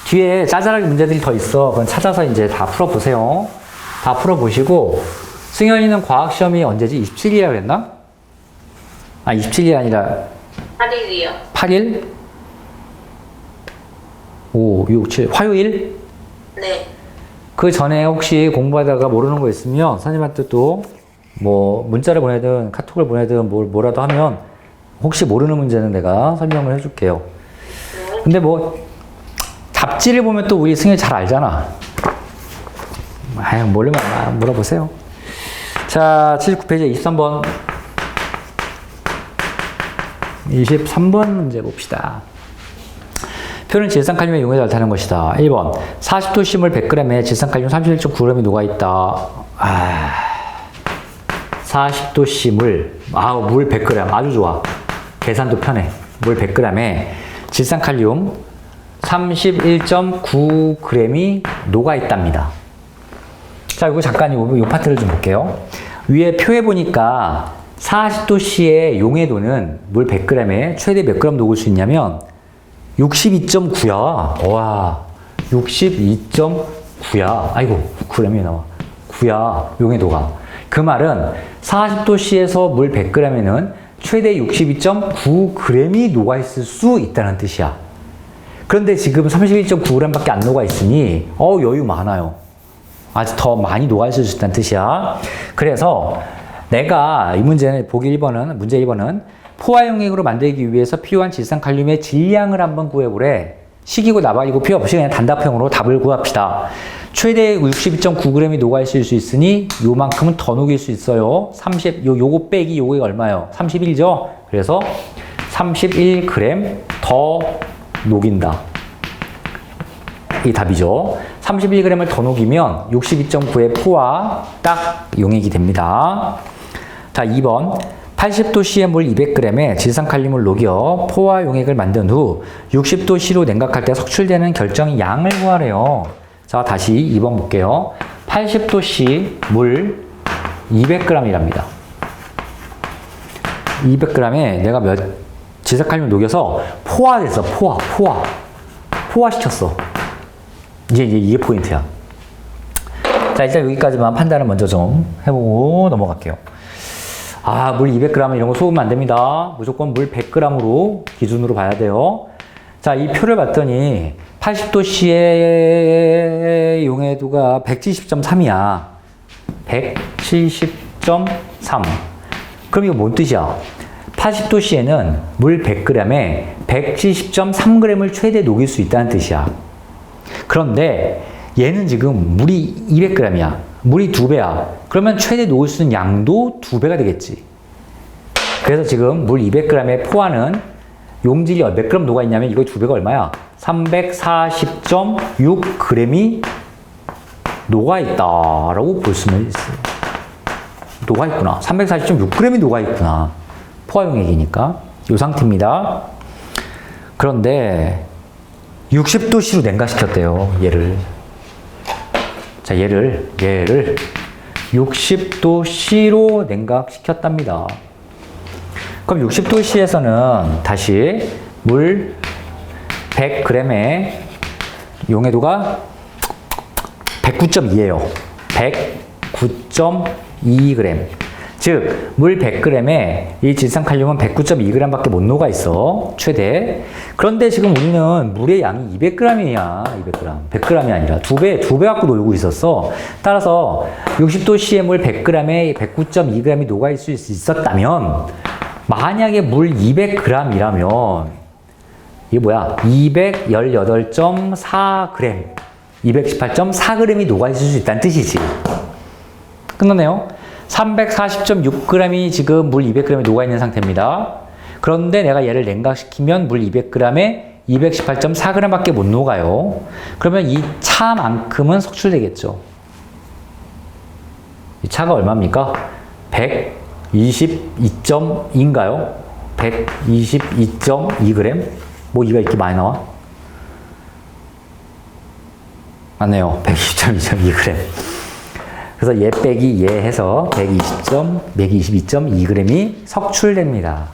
뒤에 짜잘하게 문제들이 더 있어. 그건 찾아서 이제 다 풀어보세요. 다 풀어보시고, 승현이는 과학시험이 언제지? 27일이라고 그랬나? 27일이 아니라 8일이요. 8일? 5, 6, 7, 화요일? 네. 그 전에 혹시 공부하다가 모르는 거 있으면 선생님한테 또 뭐 문자를 보내든 카톡을 보내든 뭐라도 하면 혹시 모르는 문제는 내가 설명을 해줄게요. 근데 뭐 잡지를 보면 또 우리 승현이 잘 알잖아. 모르면 물어보세요. 자, 79페이지 23번. 23번 문제 봅시다. 표는 질산칼륨의 용해도 알타는 것이다. 1번 40도 C물 100g에 질산칼륨 31.9g이 녹아있다. 40도 C물 물 100g 아주 좋아. 계산도 편해. 물 100g에 질산칼륨 31.9g이 녹아있답니다. 자, 이거 잠깐 이 파트를 좀 볼게요. 위에 표에 보니까 40도 C의 용해도는 물 100g에 최대 몇 g 녹을 수 있냐면 62.9야. 와, 62.9야. 아이고, g이 나와. 9야, 용해도가. 그 말은 40도 C에서 물 100g에는 최대 62.9g이 녹아있을 수 있다는 뜻이야. 그런데 지금 31.9g밖에 안 녹아있으니, 여유 많아요. 아직 더 많이 녹아있을 수 있다는 뜻이야. 그래서 내가 이 문제는, 문제 1번은 포화용액으로 만들기 위해서 필요한 질산칼륨의 질량을 한번 구해보래. 식이고 나발이고 필요 없이 그냥 단답형으로 답을 구합시다. 최대 62.9g이 녹아있을 수 있으니 요만큼은 더 녹일 수 있어요. 요거 빼기 요게 얼마예요? 31죠? 그래서 31g 더 녹인다. 이 답이죠. 31g을 더 녹이면 62.9의 포화 딱 용액이 됩니다. 자, 2번 80도 C의 물 200g에 질산칼륨을 녹여 포화 용액을 만든 후 60도 C로 냉각할 때 석출되는 결정 양을 구하래요. 자, 다시 2번 볼게요. 80도 C 물 200g이랍니다. 200g에 내가 질산칼륨을 녹여서 포화됐어. 포화시켰어. 이제 이게 포인트야. 자, 일단 여기까지만 판단을 먼저 좀 해보고 넘어갈게요. 물 200g 이런 거 속으면 안 됩니다. 무조건 물 100g으로 기준으로 봐야 돼요. 자, 이 표를 봤더니 80도 C의 용해도가 170.3이야. 170.3. 그럼 이거 뭔 뜻이야? 80도 C에는 물 100g에 170.3g을 최대 녹일 수 있다는 뜻이야. 그런데 얘는 지금 물이 200g이야. 물이 2배야. 그러면 최대 녹을 수 있는 양도 2배가 되겠지. 그래서 지금 물 200g의 포화는 용질이 몇 g 녹아있냐면 이거 2배가 얼마야? 340.6g이 녹아있다라고 볼 수는 있어요. 녹아있구나. 340.6g이 녹아있구나. 포화용액이니까. 이 상태입니다. 그런데 60도 C로 냉각시켰대요. 얘를. 자, 얘를 60도 C로 냉각시켰답니다. 그럼 60도 C에서는 다시 물 100g의 용해도가 109.2예요. 109.2g. 즉, 물 100g에 이 질산칼륨은 109.2g밖에 못 녹아 있어. 최대. 그런데 지금 우리는 물의 양이 200g이야. 200g. 100g이 아니라 두 배 갖고 놀고 있었어. 따라서 60도 C의 물 100g에 109.2g이 녹아 있을 수 있었다면, 만약에 물 200g이라면, 이게 뭐야? 218.4g. 218.4g이 녹아 있을 수 있다는 뜻이지. 끝났네요. 340.6g이 지금 물 200g에 녹아있는 상태입니다. 그런데 내가 얘를 냉각시키면 물 200g에 218.4g밖에 못 녹아요. 그러면 이 차만큼은 석출되겠죠. 이 차가 얼마입니까? 122.2인가요? 122.2g? 뭐 이가 이렇게 많이 나와? 맞네요. 120.2.2g. 그래서 얘 빼기 얘 해서 122.2g이 석출됩니다.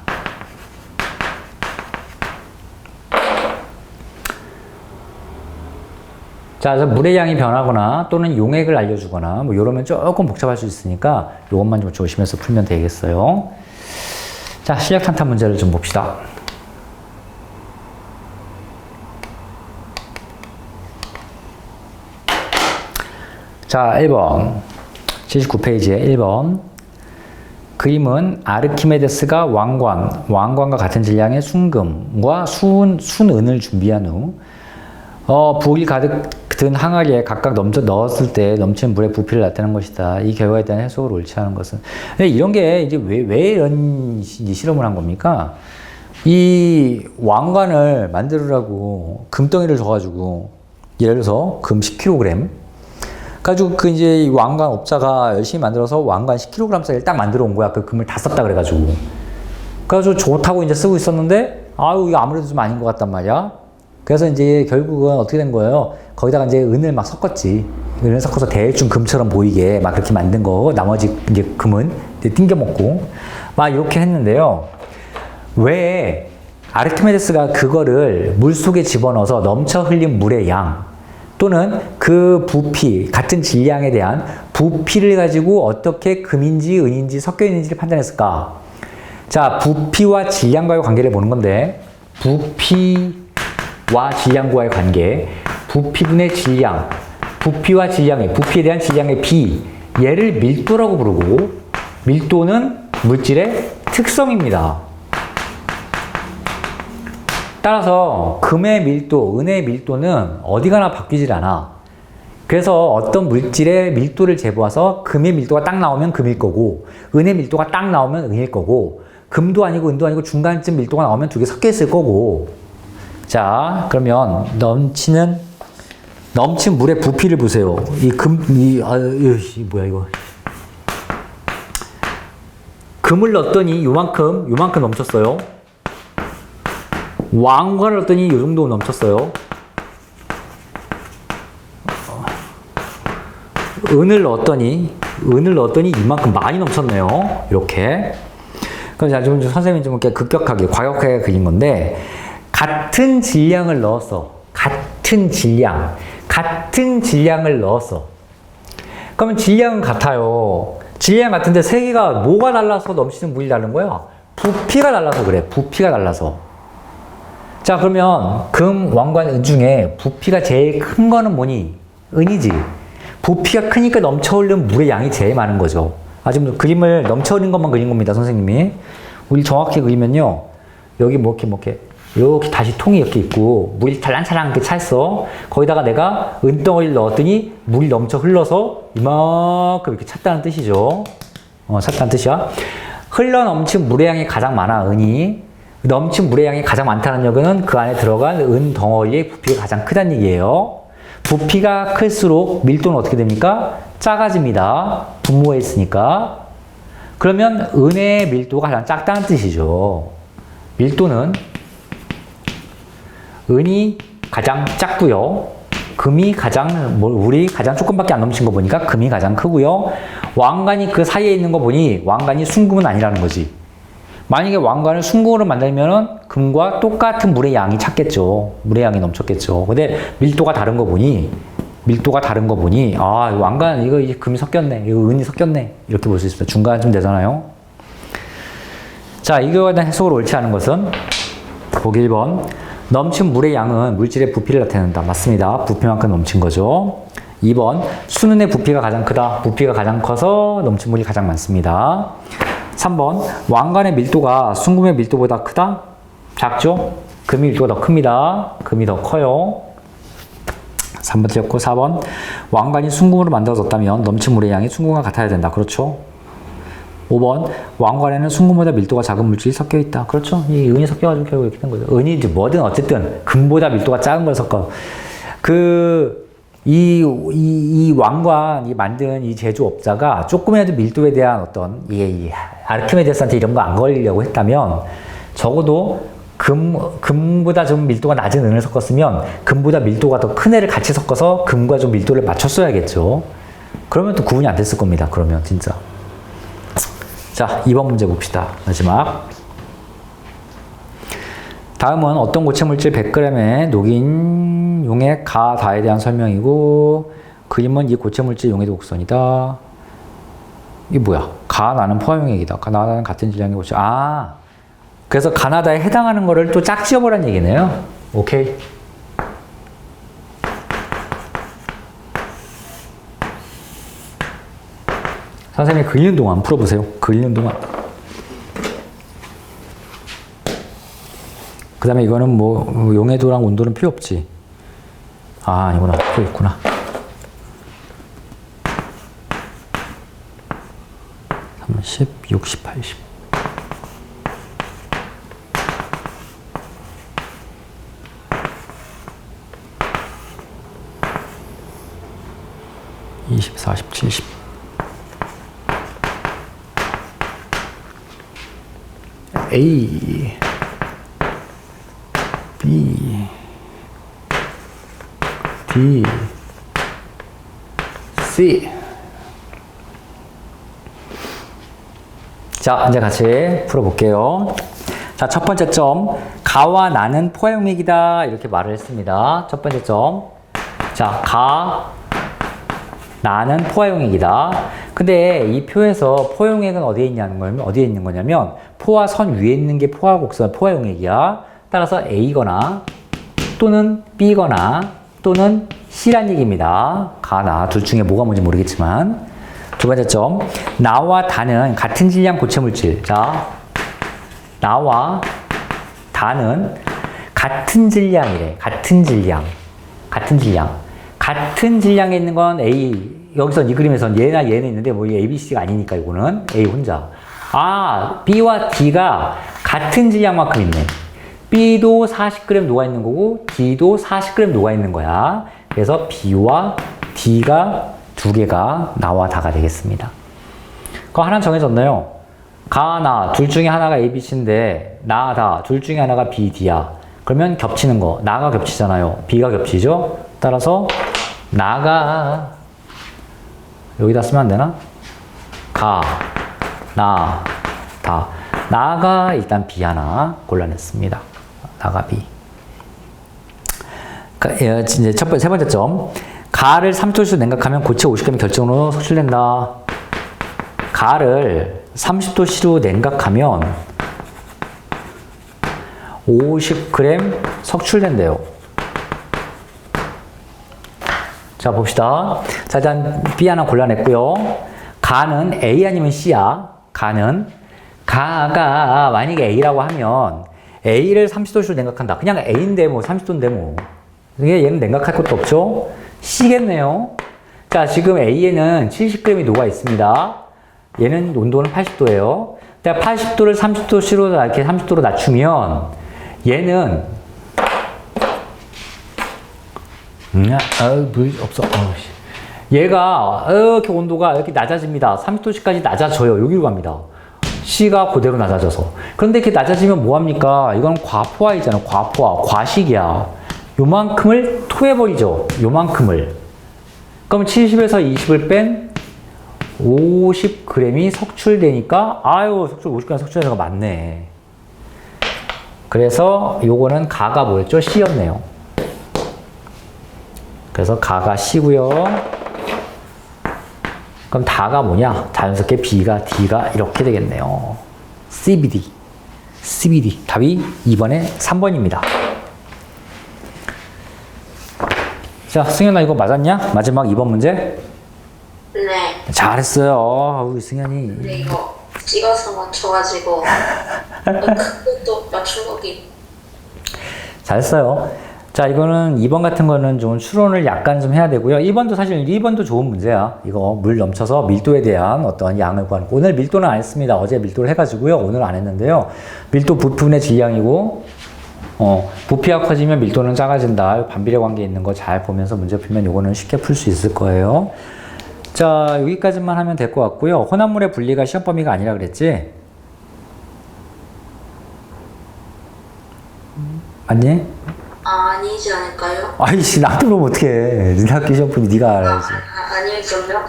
자, 그래서 물의 양이 변하거나 또는 용액을 알려주거나 뭐 이러면 조금 복잡할 수 있으니까 이것만 좀 조심해서 풀면 되겠어요. 자, 실력 탄탄 문제를 좀 봅시다. 자, 1번. 79페이지에 1번. 그림은 아르키메데스가 왕관과 같은 질량의 순금과 순은을 준비한 후, 부을 가득 든 항아리에 각각 넣었을 때 넘치는 물의 부피를 나타내는 것이다. 이 결과에 대한 해석을 옳지 않은 것은. 근데 이런 게 이제 왜 이런 실험을 한 겁니까? 이 왕관을 만들으라고 금덩이를 줘가지고, 예를 들어서 금 10kg, 가지고 그 이제 이 왕관 업자가 열심히 만들어서 왕관 10kg짜리를 딱 만들어 온 거야. 그 금을 다 썼다 그래가지고. 그래가지고 좋다고 이제 쓰고 있었는데, 아유, 이거 아무래도 좀 아닌 것 같단 말이야. 그래서 이제 결국은 어떻게 된 거예요? 거기다가 이제 은을 막 섞었지. 은을 섞어서 대충 금처럼 보이게 막 그렇게 만든 거. 나머지 이제 금은 이제 띵겨 먹고. 막 이렇게 했는데요. 왜 아르키메데스가 그거를 물 속에 집어넣어서 넘쳐 흘린 물의 양, 또는 그 부피, 같은 질량에 대한 부피를 가지고 어떻게 금인지 은인지 섞여 있는지를 판단했을까? 자, 부피와 질량과의 관계를 보는 건데, 부피와 질량과의 관계, 부피분의 질량, 부피와 질량의, 부피에 대한 질량의 비, 얘를 밀도라고 부르고, 밀도는 물질의 특성입니다. 따라서 금의 밀도, 은의 밀도는 어디 가나 바뀌질 않아. 그래서 어떤 물질의 밀도를 재보아서 금의 밀도가 딱 나오면 금일 거고, 은의 밀도가 딱 나오면 은일 거고, 금도 아니고 은도 아니고 중간쯤 밀도가 나오면 두 개 섞여 있을 거고. 자, 그러면 넘친 물의 부피를 보세요. 뭐야 이거. 금을 넣었더니 요만큼 넘쳤어요. 왕관을 넣었더니 이 정도 넘쳤어요. 은을 넣었더니 이만큼 많이 넘쳤네요. 이렇게. 그래서 좀 선생님이 좀 이렇게 급격하게, 과격하게 그린 건데, 같은 질량을 넣었어. 같은 질량을 넣었어. 그러면 질량은 같아요. 질량 같은데 세 개가 뭐가 달라서 넘치는 물이 다른 거야? 부피가 달라서 그래. 부피가 달라서. 자, 그러면 금, 왕관, 은 중에 부피가 제일 큰 거는 뭐니? 은이지. 부피가 크니까 넘쳐 흐르는 물의 양이 제일 많은 거죠. 지금 그림을 넘쳐 흐르는 것만 그린 겁니다, 선생님이. 우리 정확히 그리면요. 여기 이렇게 다시 통이 이렇게 있고, 물이 찰랑찰랑 이렇게 차 있어. 거기다가 내가 은덩어리를 넣었더니 물이 넘쳐 흘러서 이만큼 이렇게 찼다는 뜻이죠. 찼다는 뜻이야. 흘러 넘친 물의 양이 가장 많아, 은이. 넘친 물의 양이 가장 많다는 얘기는 그 안에 들어간 은 덩어리의 부피가 가장 크다는 얘기예요. 부피가 클수록 밀도는 어떻게 됩니까? 작아집니다. 분모에 있으니까. 그러면 은의 밀도가 가장 작다는 뜻이죠. 밀도는 은이 가장 작고요. 금이 가장, 우리 가장 조금밖에 안 넘친 거 보니까 금이 가장 크고요. 왕관이 그 사이에 있는 거 보니 왕관이 순금은 아니라는 거지. 만약에 왕관을 순금으로 만들면은 금과 똑같은 물의 양이 찼겠죠. 물의 양이 넘쳤겠죠. 근데 밀도가 다른 거 보니, 아, 왕관, 이거 금이 섞였네. 이거 은이 섞였네. 이렇게 볼 수 있습니다. 중간쯤 되잖아요. 자, 이거에 대한 해석으로 옳지 않은 것은 보기 1번. 넘친 물의 양은 물질의 부피를 나타낸다. 맞습니다. 부피만큼 넘친 거죠. 2번. 수는의 부피가 가장 크다. 부피가 가장 커서 넘친 물이 가장 많습니다. 3번. 왕관의 밀도가 순금의 밀도보다 크다? 작죠? 금의 밀도가 더 큽니다. 금이 더 커요. 3번 틀렸고 4번. 왕관이 순금으로 만들어졌다면 넘친 물의 양이 순금과 같아야 된다. 그렇죠? 5번. 왕관에는 순금보다 밀도가 작은 물질이 섞여 있다. 그렇죠? 이 은이 섞여가지고 결국 이렇게 된 거죠. 은이 뭐든 어쨌든 금보다 밀도가 작은 걸 섞어. 이 왕관, 만든 이 제조업자가 조금이라도 밀도에 대한 어떤, 아르키메데스한테 이런 거 안 걸리려고 했다면, 적어도 금보다 좀 밀도가 낮은 은을 섞었으면, 금보다 밀도가 더 큰 애를 같이 섞어서 금과 좀 밀도를 맞췄어야겠죠. 그러면 또 구분이 안 됐을 겁니다. 그러면, 진짜. 자, 2번 문제 봅시다. 마지막. 다음은 어떤 고체물질 100g에 녹인 용액 가다에 대한 설명이고, 그림은 이 고체물질 용액 곡선이다. 이게 뭐야? 가나는 포화용액이다. 가나다는 같은 질량의 고체. 아, 그래서 가나다에 해당하는 거를 또 짝지어보라는 얘기네요. 오케이. 선생님이 그리는 동안 풀어보세요. 그리는 동안. 그 다음에 이거는 뭐 용해도랑 온도는 필요 없지. 아, 아니구나. 필요 있구나. 30, 60, 80. (20, 40, 70) A, B, D, C. 자, 이제 같이 풀어볼게요. 자, 첫 번째 점. 가와 나는 포화용액이다. 이렇게 말을 했습니다. 첫 번째 점. 자, 나는 포화용액이다. 근데 이 표에서 포화용액은 어디에 있는 거냐면, 포화 선 위에 있는 게 포화곡선, 포화용액이야. 따라서 A거나, 또는 B거나, 또는 C란 얘기입니다. 나, 둘 중에 뭐가 뭔지 모르겠지만. 두 번째 점. 나와 다는 같은 질량 고체물질. 자, 나와 다는 같은 질량이래. 같은 질량. 같은 질량에 있는 건 A. 여기서 이 그림에선 얘나 얘는 있는데 뭐 A, B, C가 아니니까 이거는 A 혼자. 아, B와 D가 같은 질량만큼 있네. B도 40g 녹아있는 거고 D도 40g 녹아있는 거야. 그래서 B와 D가 두 개가 나와 다가 되겠습니다. 그거 하나 정해졌나요? 가, 나, 둘 중에 하나가 A, B, C인데 나, 다, 둘 중에 하나가 B, D야. 그러면 겹치는 거. 나가 겹치잖아요. B가 겹치죠? 따라서 나가 여기다 쓰면 안 되나? 가, 나, 다. 나가 일단 B 하나 골라냈습니다. 나가 B. 이제 세 번째 점. 가를 30도씨로 냉각하면 고체 50g이 결정으로 석출된다. 가를 30도씨로 냉각하면 50g 석출된대요. 자, 봅시다. 자, 일단 B 하나 골라냈고요. 가는 A 아니면 C야. 가가 만약에 A라고 하면 A를 30도씨로 냉각한다. 그냥 A인데 뭐 30도인데 뭐. 얘는 냉각할 것도 없죠. C겠네요. 자, 지금 A에는 70g이 녹아 있습니다. 얘는 온도는 80도예요. 80도를 30도씨로 이렇게 30도로 낮추면 얘는 물 없어. 얘가 이렇게 온도가 이렇게 낮아집니다. 30도씨까지 낮아져요. 여기로 갑니다. C가 그대로 낮아져서. 그런데 이렇게 낮아지면 뭐합니까? 이건 과포화이잖아. 과포화. 과식이야. 요만큼을 토해버리죠. 요만큼을. 그럼 70에서 20을 뺀 50g이 석출되니까, 아유, 50g 석출되는 거 맞네. 그래서 요거는 가가 뭐였죠? C였네요. 그래서 가가 C고요. 그럼 다가 뭐냐? 자연스럽게 B가 D가 이렇게 되겠네요. CBD. CBD. 답이 2번에 3번입니다. 자, 승현아 이거 맞았냐? 마지막 2번 문제? 네. 잘했어요. 우리 승현이. 근데 이거 찍어서 맞춰가지고 그것도 맞춘 거긴. 잘했어요. 자, 이거는 2번 같은 거는 좀 추론을 약간 좀 해야 되고요. 1번도 사실 2번도 좋은 문제야. 이거 물 넘쳐서 밀도에 대한 어떤 양을 구하는 거. 오늘 밀도는 안 했습니다. 어제 밀도를 해가지고요. 오늘 안 했는데요. 밀도 부품의 질량이고 부피가 커지면 밀도는 작아진다. 반비례 관계 있는 거 잘 보면서 문제 풀면 요거는 쉽게 풀 수 있을 거예요. 자, 여기까지만 하면 될 것 같고요. 혼합물의 분리가 시험 범위가 아니라 그랬지? 맞니? 아니지 않을까요? 아이씨, 나한테 물으면 어떡해. 네 학교 시험 범위 네가 알아야지. 아닐걸요?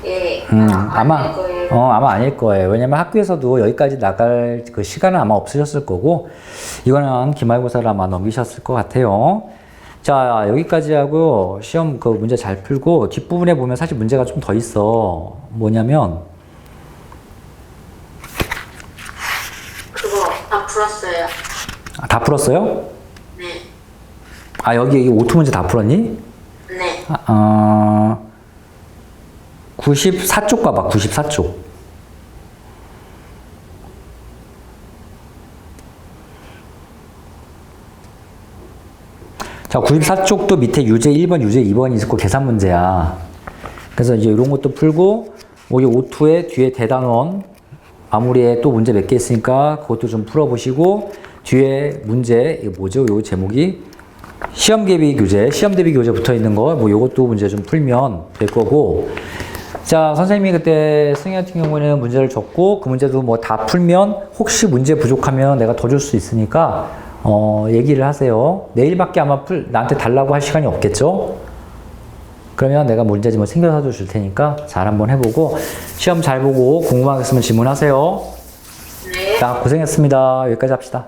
예. 아마, 아닐 거예요. 아마 아닐 거예요. 왜냐면 학교에서도 여기까지 나갈 그 시간은 아마 없으셨을 거고, 이거는 기말고사를 아마 넘기셨을 것 같아요. 자, 여기까지 하고 시험 그 문제 잘 풀고, 뒷부분에 보면 사실 문제가 좀 더 있어. 뭐냐면, 그거 다 풀었어요. 다 풀었어요? 네. 아, 여기 오투 문제 다 풀었니? 네. 94쪽 가봐, 94쪽. 자, 94쪽도 밑에 유제 1번, 유제 2번이 있고 계산 문제야. 그래서 이제 이런 것도 풀고, 여기 O2의 뒤에 대단원, 아무리에 또 문제 몇 개 있으니까 그것도 좀 풀어보시고, 뒤에 문제, 이게 뭐죠? 요 제목이 시험 대비 교재, 시험 대비 교재 붙어 있는 거, 뭐 요것도 문제 좀 풀면 될 거고, 자, 선생님이 그때 승희 같은 경우에는 문제를 줬고, 그 문제도 뭐 다 풀면 혹시 문제 부족하면 내가 더 줄 수 있으니까, 얘기를 하세요. 내일밖에 아마 나한테 달라고 할 시간이 없겠죠? 그러면 내가 문제 좀 챙겨서 줄 테니까 잘 한번 해보고, 시험 잘 보고 궁금한 거 있으면 질문하세요. 네. 자, 고생했습니다. 여기까지 합시다.